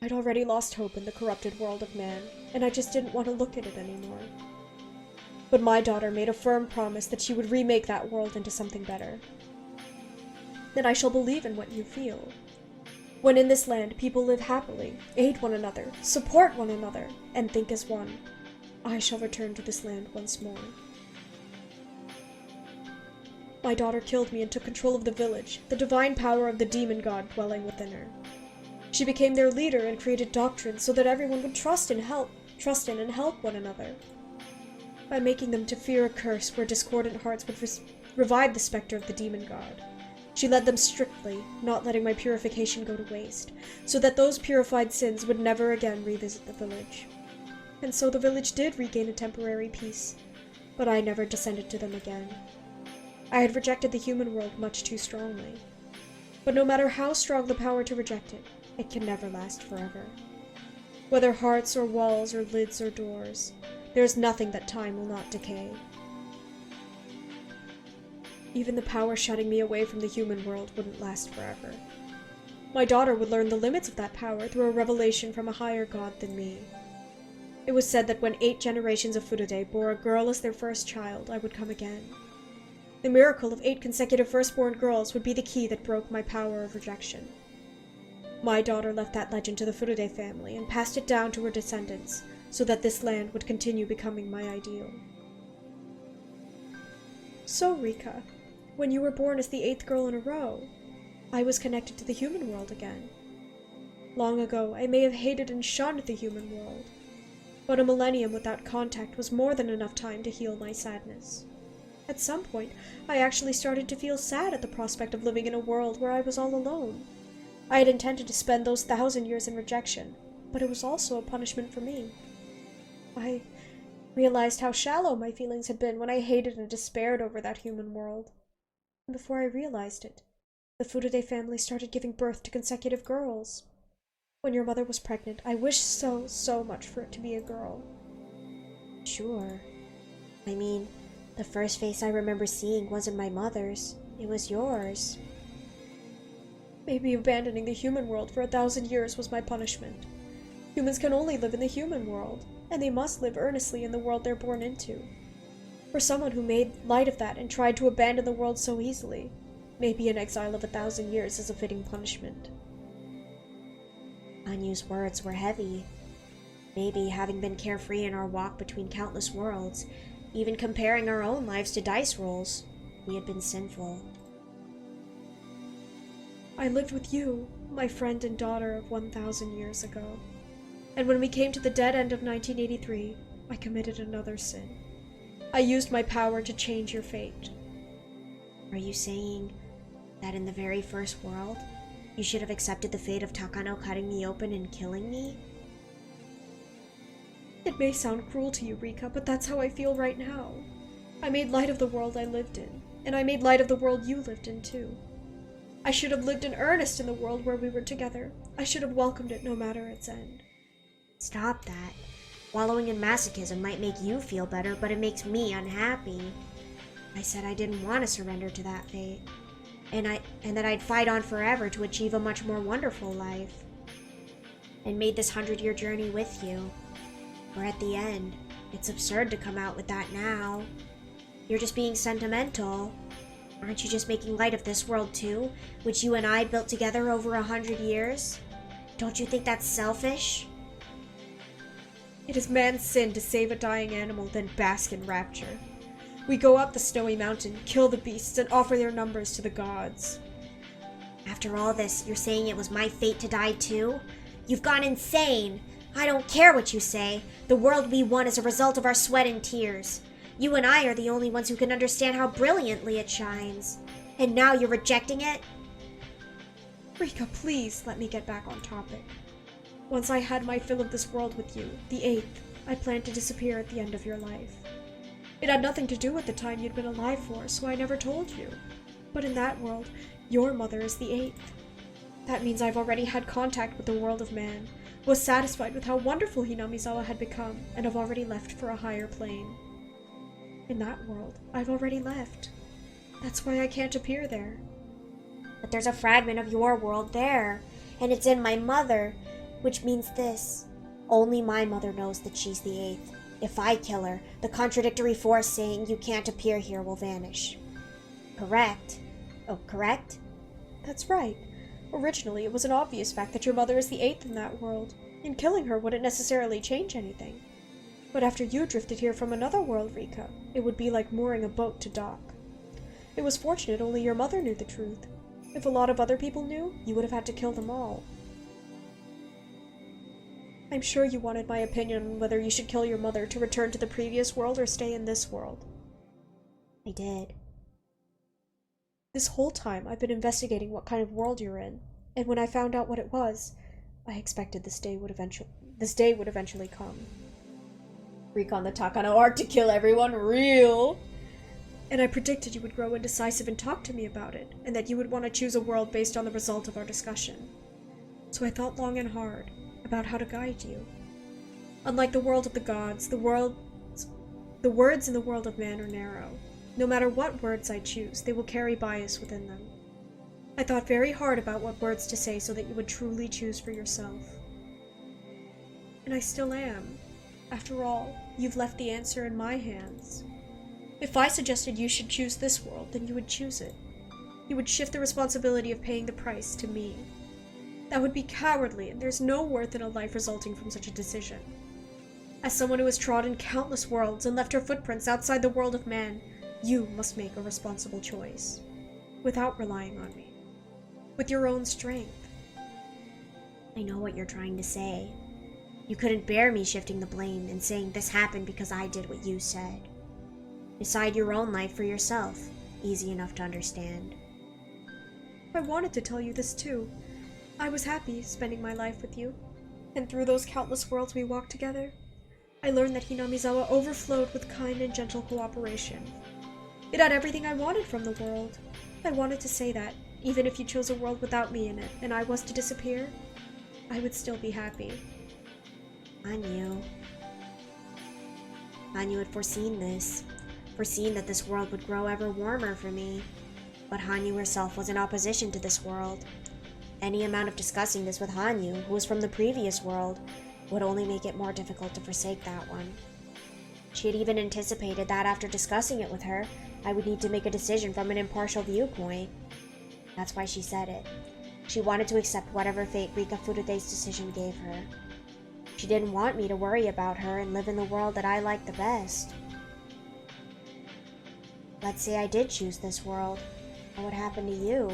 I'd already lost hope in the corrupted world of man, and I just didn't want to look at it anymore. But my daughter made a firm promise that she would remake that world into something better. That I shall believe in what you feel. When in this land people live happily, aid one another, support one another, and think as one, I shall return to this land once more. My daughter killed me and took control of the village, the divine power of the demon god dwelling within her. She became their leader and created doctrines so that everyone would trust in and help one another. By making them to fear a curse where discordant hearts would revive the specter of the demon god. She led them strictly, not letting my purification go to waste, so that those purified sins would never again revisit the village. And so the village did regain a temporary peace, but I never descended to them again. I had rejected the human world much too strongly. But no matter how strong the power to reject it, it can never last forever. Whether hearts or walls or lids or doors, there is nothing that time will not decay. Even the power shutting me away from the human world wouldn't last forever. My daughter would learn the limits of that power through a revelation from a higher god than me. It was said that when 8 generations of Furude bore a girl as their first child, I would come again. The miracle of 8 consecutive firstborn girls would be the key that broke my power of rejection. My daughter left that legend to the Furude family and passed it down to her descendants, so that this land would continue becoming my ideal. So, Rika, when you were born as the 8th girl in a row, I was connected to the human world again. Long ago, I may have hated and shunned the human world, but a millennium without contact was more than enough time to heal my sadness. At some point, I actually started to feel sad at the prospect of living in a world where I was all alone. I had intended to spend those 1,000 years in rejection, but it was also a punishment for me. I realized how shallow my feelings had been when I hated and despaired over that human world. And before I realized it, the Furude family started giving birth to consecutive girls. When your mother was pregnant, I wished so much for it to be a girl. Sure. I mean, the first face I remember seeing wasn't my mother's, it was yours. Maybe abandoning the human world for 1,000 years was my punishment. Humans can only live in the human world, and they must live earnestly in the world they're born into. For someone who made light of that and tried to abandon the world so easily, maybe an exile of 1,000 years is a fitting punishment. Anyu's words were heavy. Maybe, having been carefree in our walk between countless worlds, even comparing our own lives to dice rolls, we had been sinful. I lived with you, my friend and daughter of 1,000 years ago. And when we came to the dead end of 1983, I committed another sin. I used my power to change your fate. Are you saying that in the very first world, you should have accepted the fate of Takano cutting me open and killing me? It may sound cruel to you, Rika, but that's how I feel right now. I made light of the world I lived in, and I made light of the world you lived in, too. I should have lived in earnest in the world where we were together. I should have welcomed it no matter its end. Stop that. Wallowing in masochism might make you feel better, but it makes me unhappy. I said I didn't want to surrender to that fate, and that I'd fight on forever to achieve a much more wonderful life. And made this 100-year journey with you. We're at the end. It's absurd to come out with that now. You're just being sentimental. Aren't you just making light of this world too, which you and I built together over 100 years? Don't you think that's selfish? It is man's sin to save a dying animal, then bask in rapture. We go up the snowy mountain, kill the beasts, and offer their numbers to the gods. After all this, you're saying it was my fate to die too? You've gone insane! I don't care what you say. The world we won is a result of our sweat and tears. You and I are the only ones who can understand how brilliantly it shines. And now you're rejecting it? Rika, please let me get back on topic. Once I had my fill of this world with you, the 8th, I planned to disappear at the end of your life. It had nothing to do with the time you'd been alive for, so I never told you. But in that world, your mother is the 8th. That means I've already had contact with the world of man, was satisfied with how wonderful Hinamizawa had become, and have already left for a higher plane. In that world, I've already left. That's why I can't appear there. But there's a fragment of your world there, and it's in my mother, which means this. Only my mother knows that she's the 8th. If I kill her, the contradictory force saying you can't appear here will vanish. Correct? Oh, correct? That's right. Originally, it was an obvious fact that your mother is the 8th in that world, and killing her wouldn't necessarily change anything. But after you drifted here from another world, Rika, it would be like mooring a boat to dock. It was fortunate only your mother knew the truth. If a lot of other people knew, you would have had to kill them all. I'm sure you wanted my opinion on whether you should kill your mother to return to the previous world or stay in this world. I did. This whole time, I've been investigating what kind of world you're in, and when I found out what it was, I expected this day would eventually come. Rika on the Takano art to kill everyone real. And I predicted you would grow indecisive and talk to me about it, and that you would want to choose a world based on the result of our discussion. So I thought long and hard about how to guide you. Unlike the world of the gods, the words in the world of man are narrow. No matter what words I choose, they will carry bias within them. I thought very hard about what words to say so that you would truly choose for yourself. And I still am. After all, you've left the answer in my hands. If I suggested you should choose this world, then you would choose it. You would shift the responsibility of paying the price to me. That would be cowardly, and there's no worth in a life resulting from such a decision. As someone who has trodden countless worlds and left her footprints outside the world of man, you must make a responsible choice, without relying on me, with your own strength. I know what you're trying to say. You couldn't bear me shifting the blame and saying this happened because I did what you said. Decide your own life for yourself. Easy enough to understand. I wanted to tell you this too. I was happy spending my life with you, and through those countless worlds we walked together, I learned that Hinamizawa overflowed with kind and gentle cooperation. It had everything I wanted from the world. I wanted to say that, even if you chose a world without me in it, and I was to disappear, I would still be happy. I knew. Hanyu had foreseen this. Foreseen that this world would grow ever warmer for me. But Hanyu herself was in opposition to this world. Any amount of discussing this with Hanyu, who was from the previous world, would only make it more difficult to forsake that one. She had even anticipated that after discussing it with her, I would need to make a decision from an impartial viewpoint. That's why she said it. She wanted to accept whatever fate Rika Furude's decision gave her. She didn't want me to worry about her and live in the world that I liked the best. Let's say I did choose this world. What would happen to you?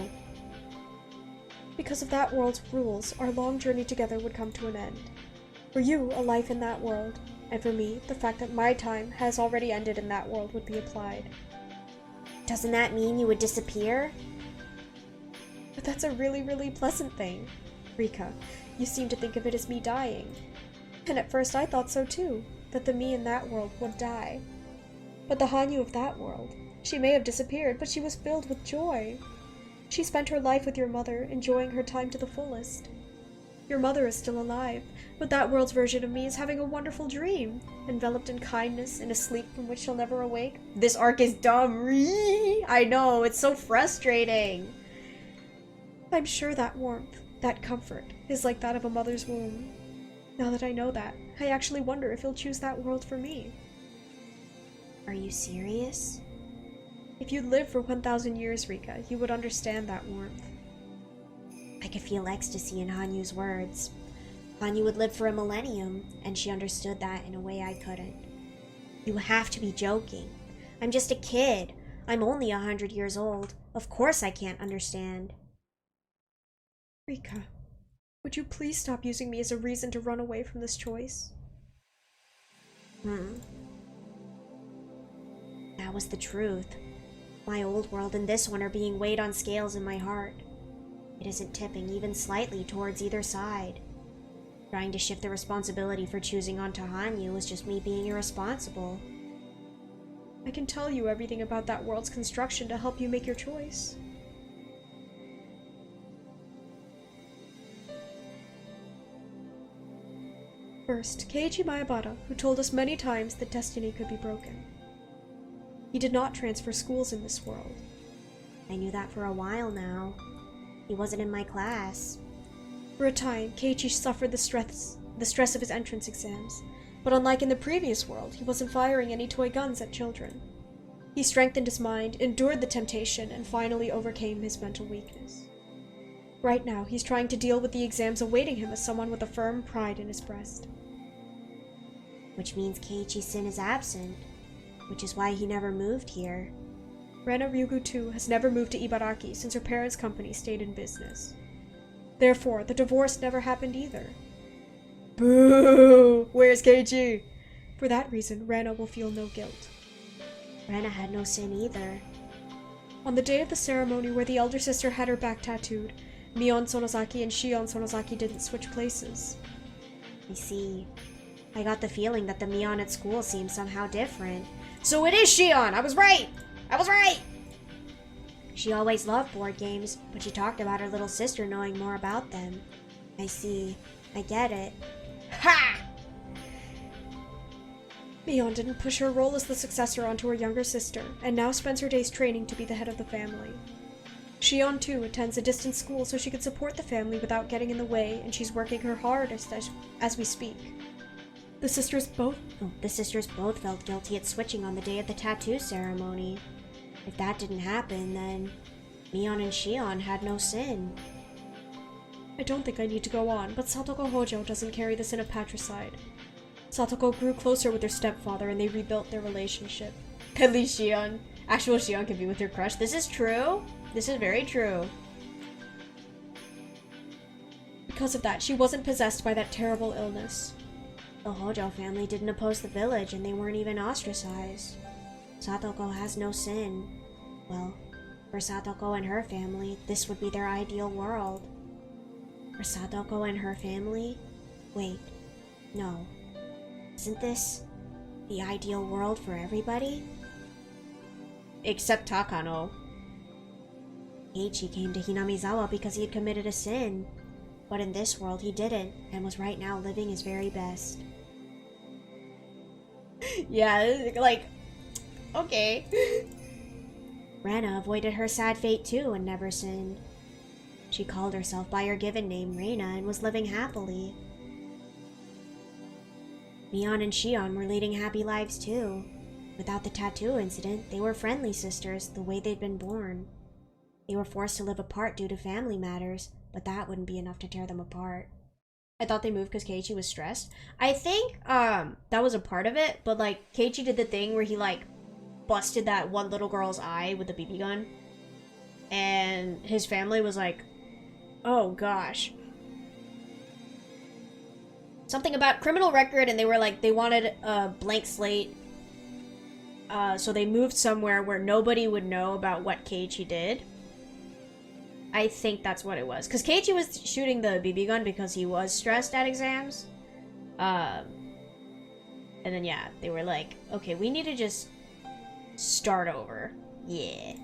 Because of that world's rules, our long journey together would come to an end. For you, a life in that world, and for me, the fact that my time has already ended in that world would be applied. Doesn't that mean you would disappear? But that's a really, really pleasant thing. Rika, you seem to think of it as me dying. And at first I thought so too, that the me in that world would die. But the Hanyu of that world, she may have disappeared, but she was filled with joy. She spent her life with your mother, enjoying her time to the fullest. Your mother is still alive, but that world's version of me is having a wonderful dream, enveloped in kindness, in a sleep from which she'll never awake. This arc is dumb. I know, it's so frustrating. I'm sure that warmth, that comfort, is like that of a mother's womb. Now that I know that, I actually wonder if you'll choose that world for me. Are you serious? If you'd lived for 1,000 years, Rika, you would understand that warmth. I could feel ecstasy in Hanyu's words. Hanyu would live for a millennium, and she understood that in a way I couldn't. You have to be joking. I'm just a kid. I'm only 100 years old. Of course I can't understand. Rika, would you please stop using me as a reason to run away from this choice? That was the truth. My old world and this one are being weighed on scales in my heart. It isn't tipping even slightly towards either side. Trying to shift the responsibility for choosing onto Hanyu was just me being irresponsible. I can tell you everything about that world's construction to help you make your choice. First, Keiichi Maebara, who told us many times that destiny could be broken. He did not transfer schools in this world. I knew that for a while now. He wasn't in my class. For a time, Keiichi suffered the stress of his entrance exams, but unlike in the previous world, he wasn't firing any toy guns at children. He strengthened his mind, endured the temptation, and finally overcame his mental weakness. Right now, he's trying to deal with the exams awaiting him as someone with a firm pride in his breast. Which means Keiichi-san is absent, which is why he never moved here. Rena Ryugu, too, has never moved to Ibaraki since her parents' company stayed in business. Therefore, the divorce never happened either. Boo! Where's Keiichi? For that reason, Rena will feel no guilt. Rena had no sin either. On the day of the ceremony where the elder sister had her back tattooed, Mion Sonozaki and Shion Sonozaki didn't switch places. I see. I got the feeling that the Mion at school seemed somehow different. So it is Shion! I was right! I was right! She always loved board games, but she talked about her little sister knowing more about them. I see. I get it. Ha! Mion didn't push her role as the successor onto her younger sister, and now spends her days training to be the head of the family. Shion, too, attends a distant school so she can support the family without getting in the way, and she's working her hardest as we speak. The sisters both felt guilty at switching on the day of the tattoo ceremony. If that didn't happen, then Mion and Shion had no sin. I don't think I need to go on, but Satoko Hojo doesn't carry the sin of patricide. Satoko grew closer with her stepfather and they rebuilt their relationship. At least actual Shion can be with her crush. This is true. This is very true. Because of that, she wasn't possessed by that terrible illness. The Hojo family didn't oppose the village and they weren't even ostracized. Satoko has no sin. Well, for Satoko and her family, this would be their ideal world. For Satoko and her family? Wait, no. Isn't this the ideal world for everybody? Except Takano. Keiichi came to Hinamizawa because he had committed a sin. But in this world he didn't, and was right now living his very best. Yeah, like, okay. Rena avoided her sad fate too and never sinned. She called herself by her given name, Reina, and was living happily. Mion and Shion were leading happy lives too. Without the tattoo incident, they were friendly sisters the way they'd been born. They were forced to live apart due to family matters, but that wouldn't be enough to tear them apart. I thought they moved because Keiichi was stressed. I think that was a part of it, but like Keiichi did the thing where he like busted that one little girl's eye with the BB gun. And his family was like, oh gosh. Something about criminal record, and they were like, they wanted a blank slate. So they moved somewhere where nobody would know about what Keiichi did. I think that's what it was. Because Keiichi was shooting the BB gun because he was stressed at exams. And then, yeah, they were like, okay, we need to just start over. Yeah.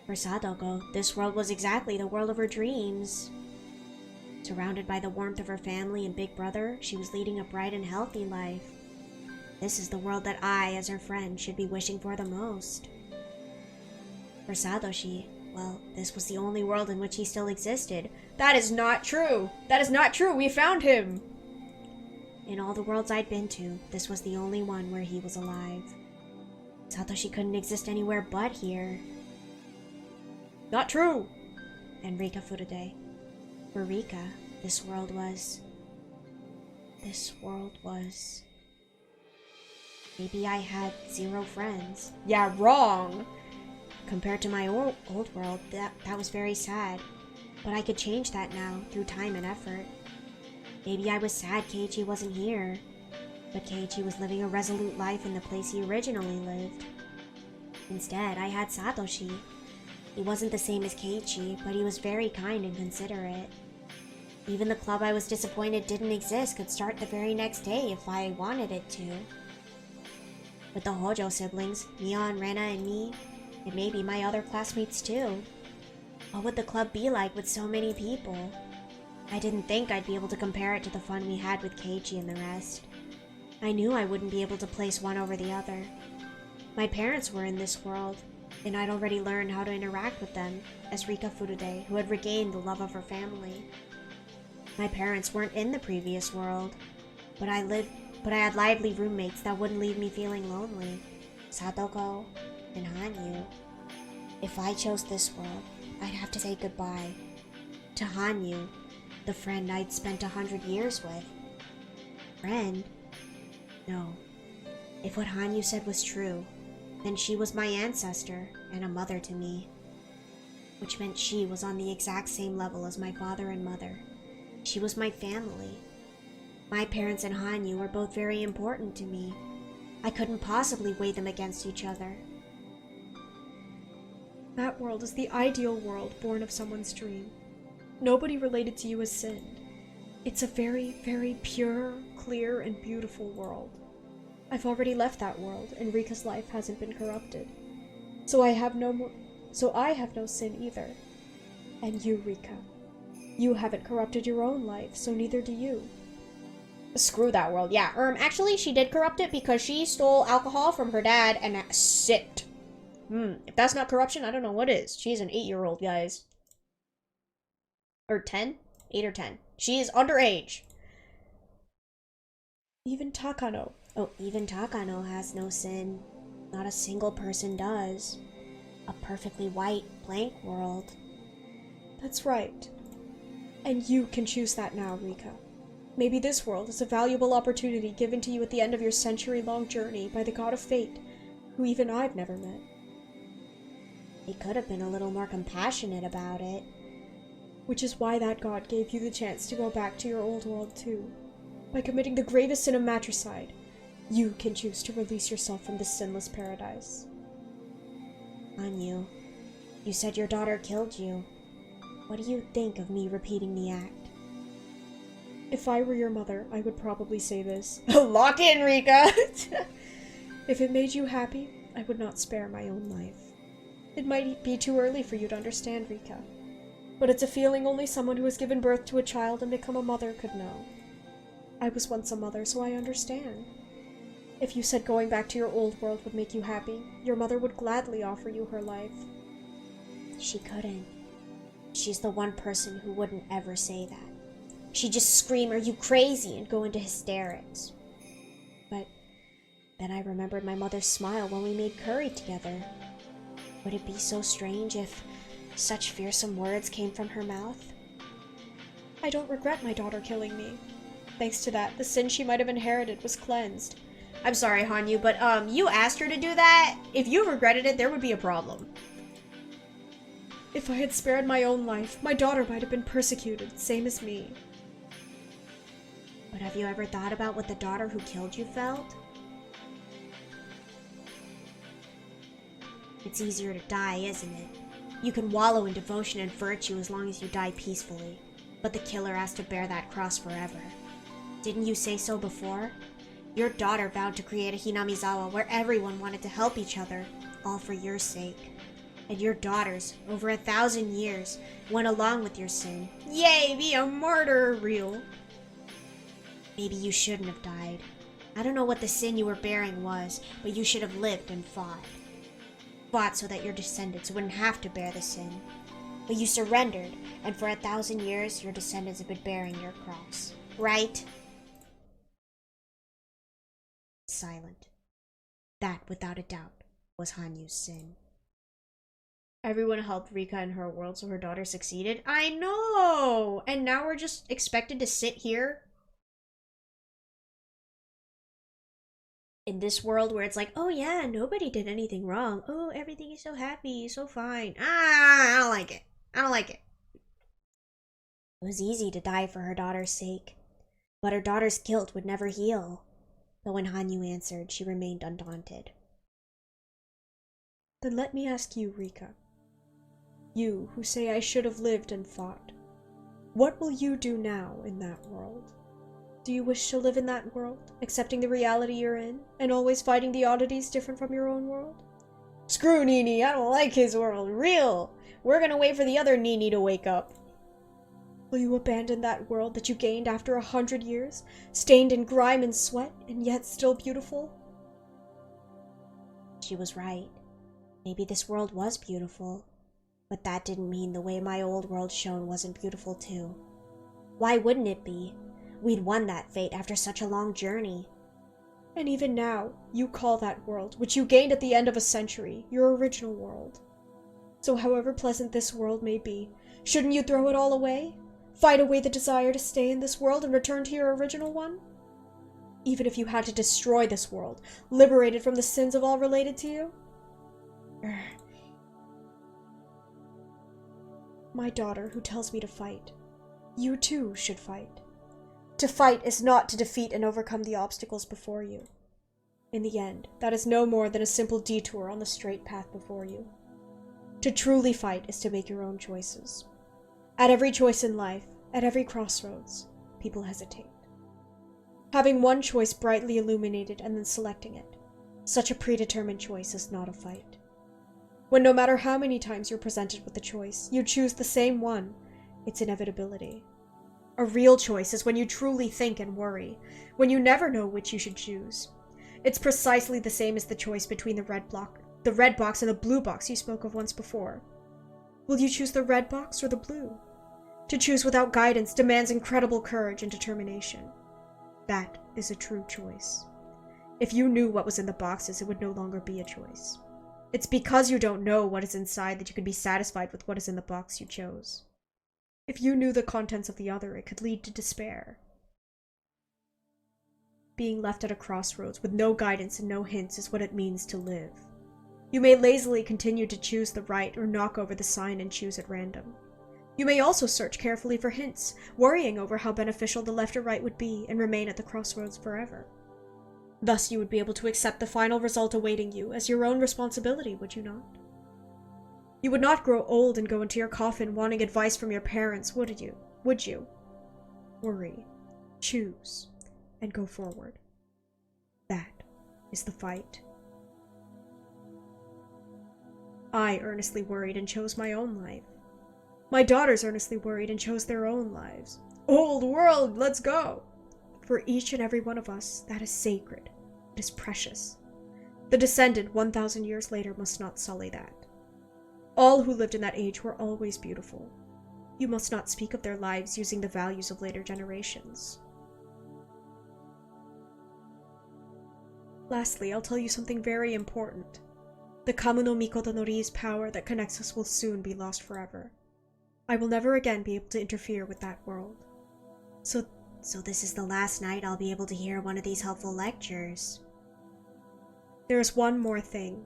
For Sadoko, this world was exactly the world of her dreams. Surrounded by the warmth of her family and big brother, she was leading a bright and healthy life. This is the world that I, as her friend, should be wishing for the most. For Sadoshi, well, this was the only world in which he still existed. That is not true! That is not true! We found him! In all the worlds I'd been to, this was the only one where he was alive. Satoshi couldn't exist anywhere but here. Not true! And Rika Furude. For Rika, this world was... Maybe I had 0 friends. Yeah, wrong! Compared to my old world, that was very sad. But I could change that now, through time and effort. Maybe I was sad Keiichi wasn't here. But Keiichi was living a resolute life in the place he originally lived. Instead, I had Satoshi. He wasn't the same as Keiichi, but he was very kind and considerate. Even the club I was disappointed didn't exist could start the very next day if I wanted it to. With the Hojo siblings, Mion, Rena, and me, and maybe my other classmates too. What would the club be like with so many people? I didn't think I'd be able to compare it to the fun we had with Keiichi and the rest. I knew I wouldn't be able to place one over the other. My parents were in this world, and I'd already learned how to interact with them as Rika Furude, who had regained the love of her family. My parents weren't in the previous world, but I had lively roommates that wouldn't leave me feeling lonely. Sadoko and Hanyu. If I chose this world, I'd have to say goodbye to Hanyu, the friend I'd spent 100 years with. Friend? No. If what Hanyu said was true, then she was my ancestor and a mother to me. Which meant she was on the exact same level as my father and mother. She was my family. My parents and Hanyu were both very important to me. I couldn't possibly weigh them against each other. That world is the ideal world born of someone's dream. Nobody related to you has sinned. It's a very, very pure, clear, and beautiful world. I've already left that world, and Rika's life hasn't been corrupted. So I have no sin either. And you, Rika. You haven't corrupted your own life, so neither do you. Screw that world. Yeah, actually, she did corrupt it because she stole alcohol from her dad and sipped. If that's not corruption, I don't know what is. She's an 8-year-old, guys. Or 10? 8 or 10. She is underage. Even Takano. Oh, even Takano has no sin. Not a single person does. A perfectly white, blank world. That's right. And you can choose that now, Rika. Maybe this world is a valuable opportunity given to you at the end of your century-long journey by the god of fate, who even I've never met. He could have been a little more compassionate about it. Which is why that god gave you the chance to go back to your old world too. By committing the gravest sin of matricide, you can choose to release yourself from this sinless paradise. Hanyu, you said your daughter killed you. What do you think of me repeating the act? If I were your mother, I would probably say this. Lock in, Rika! If it made you happy, I would not spare my own life. It might be too early for you to understand, Rika. But it's a feeling only someone who has given birth to a child and become a mother could know. I was once a mother, so I understand. If you said going back to your old world would make you happy, your mother would gladly offer you her life. She couldn't. She's the one person who wouldn't ever say that. She'd just scream, "Are you crazy?" and go into hysterics. But then I remembered my mother's smile when we made curry together. Would it be so strange if such fearsome words came from her mouth? I don't regret my daughter killing me. Thanks to that, the sin she might have inherited was cleansed. I'm sorry, Hanyu, but you asked her to do that. If you regretted it, there would be a problem. If I had spared my own life, my daughter might have been persecuted, same as me. But have you ever thought about what the daughter who killed you felt? It's easier to die, isn't it? You can wallow in devotion and virtue as long as you die peacefully. But the killer has to bear that cross forever. Didn't you say so before? Your daughter vowed to create a Hinamizawa where everyone wanted to help each other, all for your sake. And your daughters, over 1,000 years, went along with your sin. Yay, be a martyr, real. Maybe you shouldn't have died. I don't know what the sin you were bearing was, but you should have lived and fought. Fought so that your descendants wouldn't have to bear the sin. But you surrendered, and for 1,000 years, your descendants have been bearing your cross. Right? Silent. That, without a doubt, was Hanyu's sin. Everyone helped Rika in her world so her daughter succeeded. I know! And now we're just expected to sit here in this world where it's like, oh yeah, nobody did anything wrong. Oh, everything is so happy, so fine. I don't like it. I don't like it. It was easy to die for her daughter's sake, but her daughter's guilt would never heal. But when Hanyu answered, she remained undaunted. Then let me ask you, Rika. You, who say I should have lived and fought. What will you do now in that world? Do you wish to live in that world, accepting the reality you're in, and always fighting the oddities different from your own world? Screw Nini, I don't like his world. Real! We're gonna wait for the other Nini to wake up. Will you abandon that world that you gained after 100 years, stained in grime and sweat, and yet still beautiful? She was right. Maybe this world was beautiful. But that didn't mean the way my old world shone wasn't beautiful too. Why wouldn't it be? We'd won that fate after such a long journey. And even now, you call that world, which you gained at the end of a century, your original world. So however pleasant this world may be, shouldn't you throw it all away? Fight away the desire to stay in this world and return to your original one? Even if you had to destroy this world, liberated from the sins of all related to you? My daughter who tells me to fight. You too should fight. To fight is not to defeat and overcome the obstacles before you. In the end, that is no more than a simple detour on the straight path before you. To truly fight is to make your own choices. At every choice in life, at every crossroads, people hesitate. Having one choice brightly illuminated and then selecting it, such a predetermined choice is not a fight. When no matter how many times you're presented with the choice, you choose the same one, it's inevitability. A real choice is when you truly think and worry, when you never know which you should choose. It's precisely the same as the choice between the red box and the blue box you spoke of once before. Will you choose the red box or the blue? To choose without guidance demands incredible courage and determination. That is a true choice. If you knew what was in the boxes, it would no longer be a choice. It's because you don't know what is inside that you can be satisfied with what is in the box you chose. If you knew the contents of the other, it could lead to despair. Being left at a crossroads with no guidance and no hints is what it means to live. You may lazily continue to choose the right or knock over the sign and choose at random. You may also search carefully for hints, worrying over how beneficial the left or right would be, and remain at the crossroads forever. Thus you would be able to accept the final result awaiting you as your own responsibility, would you not? You would not grow old and go into your coffin wanting advice from your parents, would you? Would you? Worry, choose, and go forward. That is the fight. I earnestly worried and chose my own life. My daughters earnestly worried and chose their own lives. Old world, let's go! For each and every one of us, that is sacred. It is precious. The descendant 1,000 years later must not sully that. All who lived in that age were always beautiful. You must not speak of their lives using the values of later generations. Lastly, I'll tell you something very important. The Kamu no Mikoto no Ri's power that connects us will soon be lost forever. I will never again be able to interfere with that world. So this is the last night I'll be able to hear one of these helpful lectures. There is one more thing.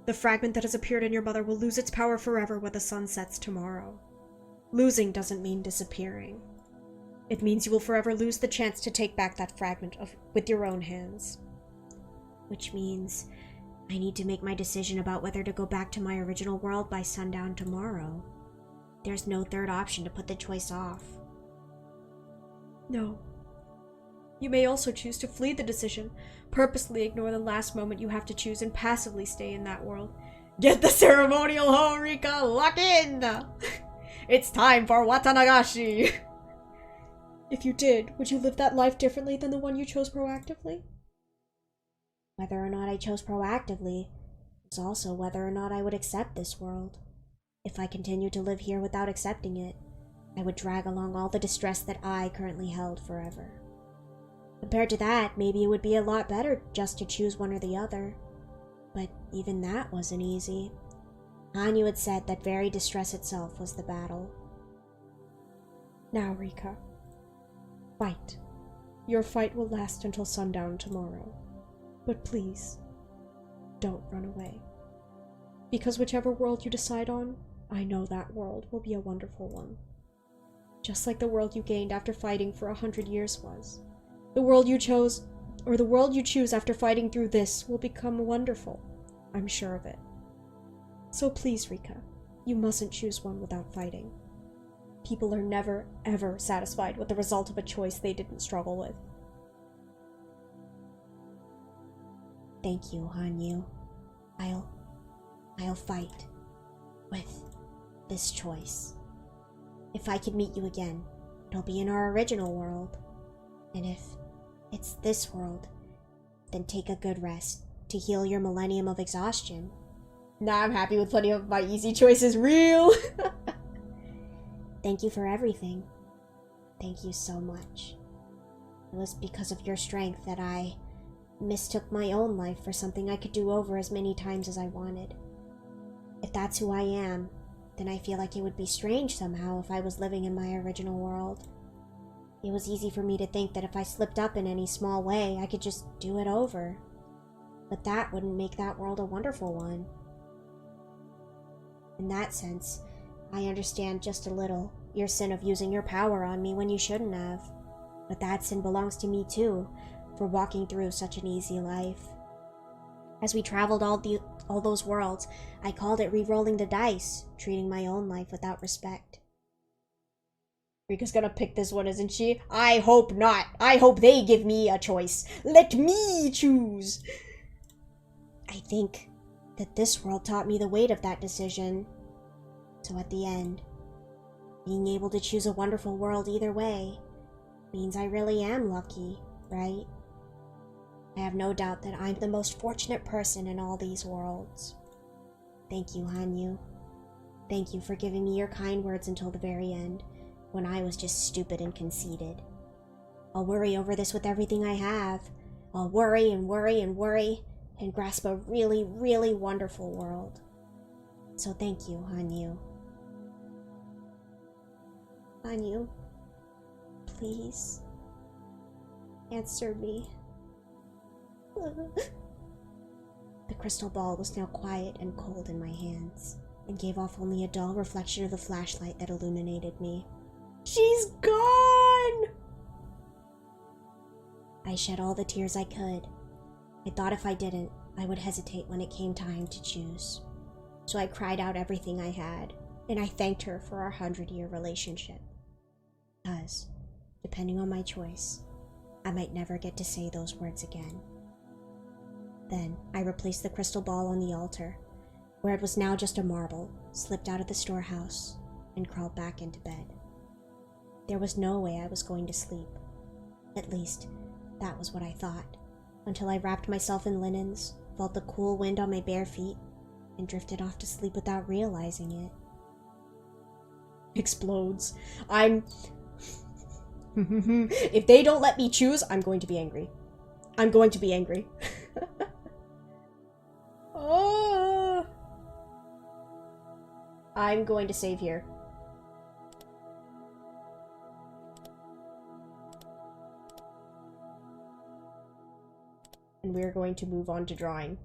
The fragment that has appeared in your mother will lose its power forever when the sun sets tomorrow. Losing doesn't mean disappearing. It means you will forever lose the chance to take back that fragment with your own hands. Which means I need to make my decision about whether to go back to my original world by sundown tomorrow. There's no third option to put the choice off. No. You may also choose to flee the decision, purposely ignore the last moment you have to choose, and passively stay in that world. Get the ceremonial home, Rika! Lock in! It's time for Watanagashi! If you did, would you live that life differently than the one you chose proactively? Whether or not I chose proactively is also whether or not I would accept this world. If I continued to live here without accepting it, I would drag along all the distress that I currently held forever. Compared to that, maybe it would be a lot better just to choose one or the other. but even that wasn't easy. Hanyu had said that very distress itself was the battle. Now, Rika, fight. Your fight will last until sundown tomorrow. But please, don't run away. Because whichever world you decide on, I know that world will be a wonderful one. Just like the world you gained after fighting for 100 years was. The world you chose, or the world you choose after fighting through this, will become wonderful. I'm sure of it. So please, Rika, you mustn't choose one without fighting. People are never, ever satisfied with the result of a choice they didn't struggle with. Thank you, Hanyu. I'll fight with this choice. If I could meet you again, it'll be in our original world. And if it's this world, then take a good rest to heal your millennium of exhaustion. Nah, I'm happy with plenty of my easy choices. Real! Thank you for everything. Thank you so much. It was because of your strength that I mistook my own life for something I could do over as many times as I wanted. If that's who I am, then I feel like it would be strange somehow if I was living in my original world. It was easy for me to think that if I slipped up in any small way, I could just do it over. But that wouldn't make that world a wonderful one. In that sense, I understand just a little your sin of using your power on me when you shouldn't have. But that sin belongs to me too, for walking through such an easy life. As we traveled all those worlds, I called it re-rolling the dice, treating my own life without respect. Rika's gonna pick this one, isn't she? I hope not. I hope they give me a choice. Let me choose. I think that this world taught me the weight of that decision. So at the end, being able to choose a wonderful world either way means I really am lucky, right? I have no doubt that I'm the most fortunate person in all these worlds. Thank you, Hanyu. Thank you for giving me your kind words until the very end, when I was just stupid and conceited. I'll worry over this with everything I have. I'll worry and worry and worry, and grasp a really, really wonderful world. So thank you, Hanyu. Hanyu, please, answer me. The crystal ball was now quiet and cold in my hands, and gave off only a dull reflection of the flashlight that illuminated me. She's gone! I shed all the tears I could. I thought if I didn't, I would hesitate when it came time to choose. So I cried out everything I had, and I thanked her for our 100-year relationship. Because, depending on my choice, I might never get to say those words again. Then, I replaced the crystal ball on the altar, where it was now just a marble, slipped out of the storehouse, and crawled back into bed. There was no way I was going to sleep. At least, that was what I thought, until I wrapped myself in linens, felt the cool wind on my bare feet, and drifted off to sleep without realizing it. Explodes. If they don't let me choose, I'm going to be angry. I'm going to be angry. Oh. I'm going to save here. And we're going to move on to drawing.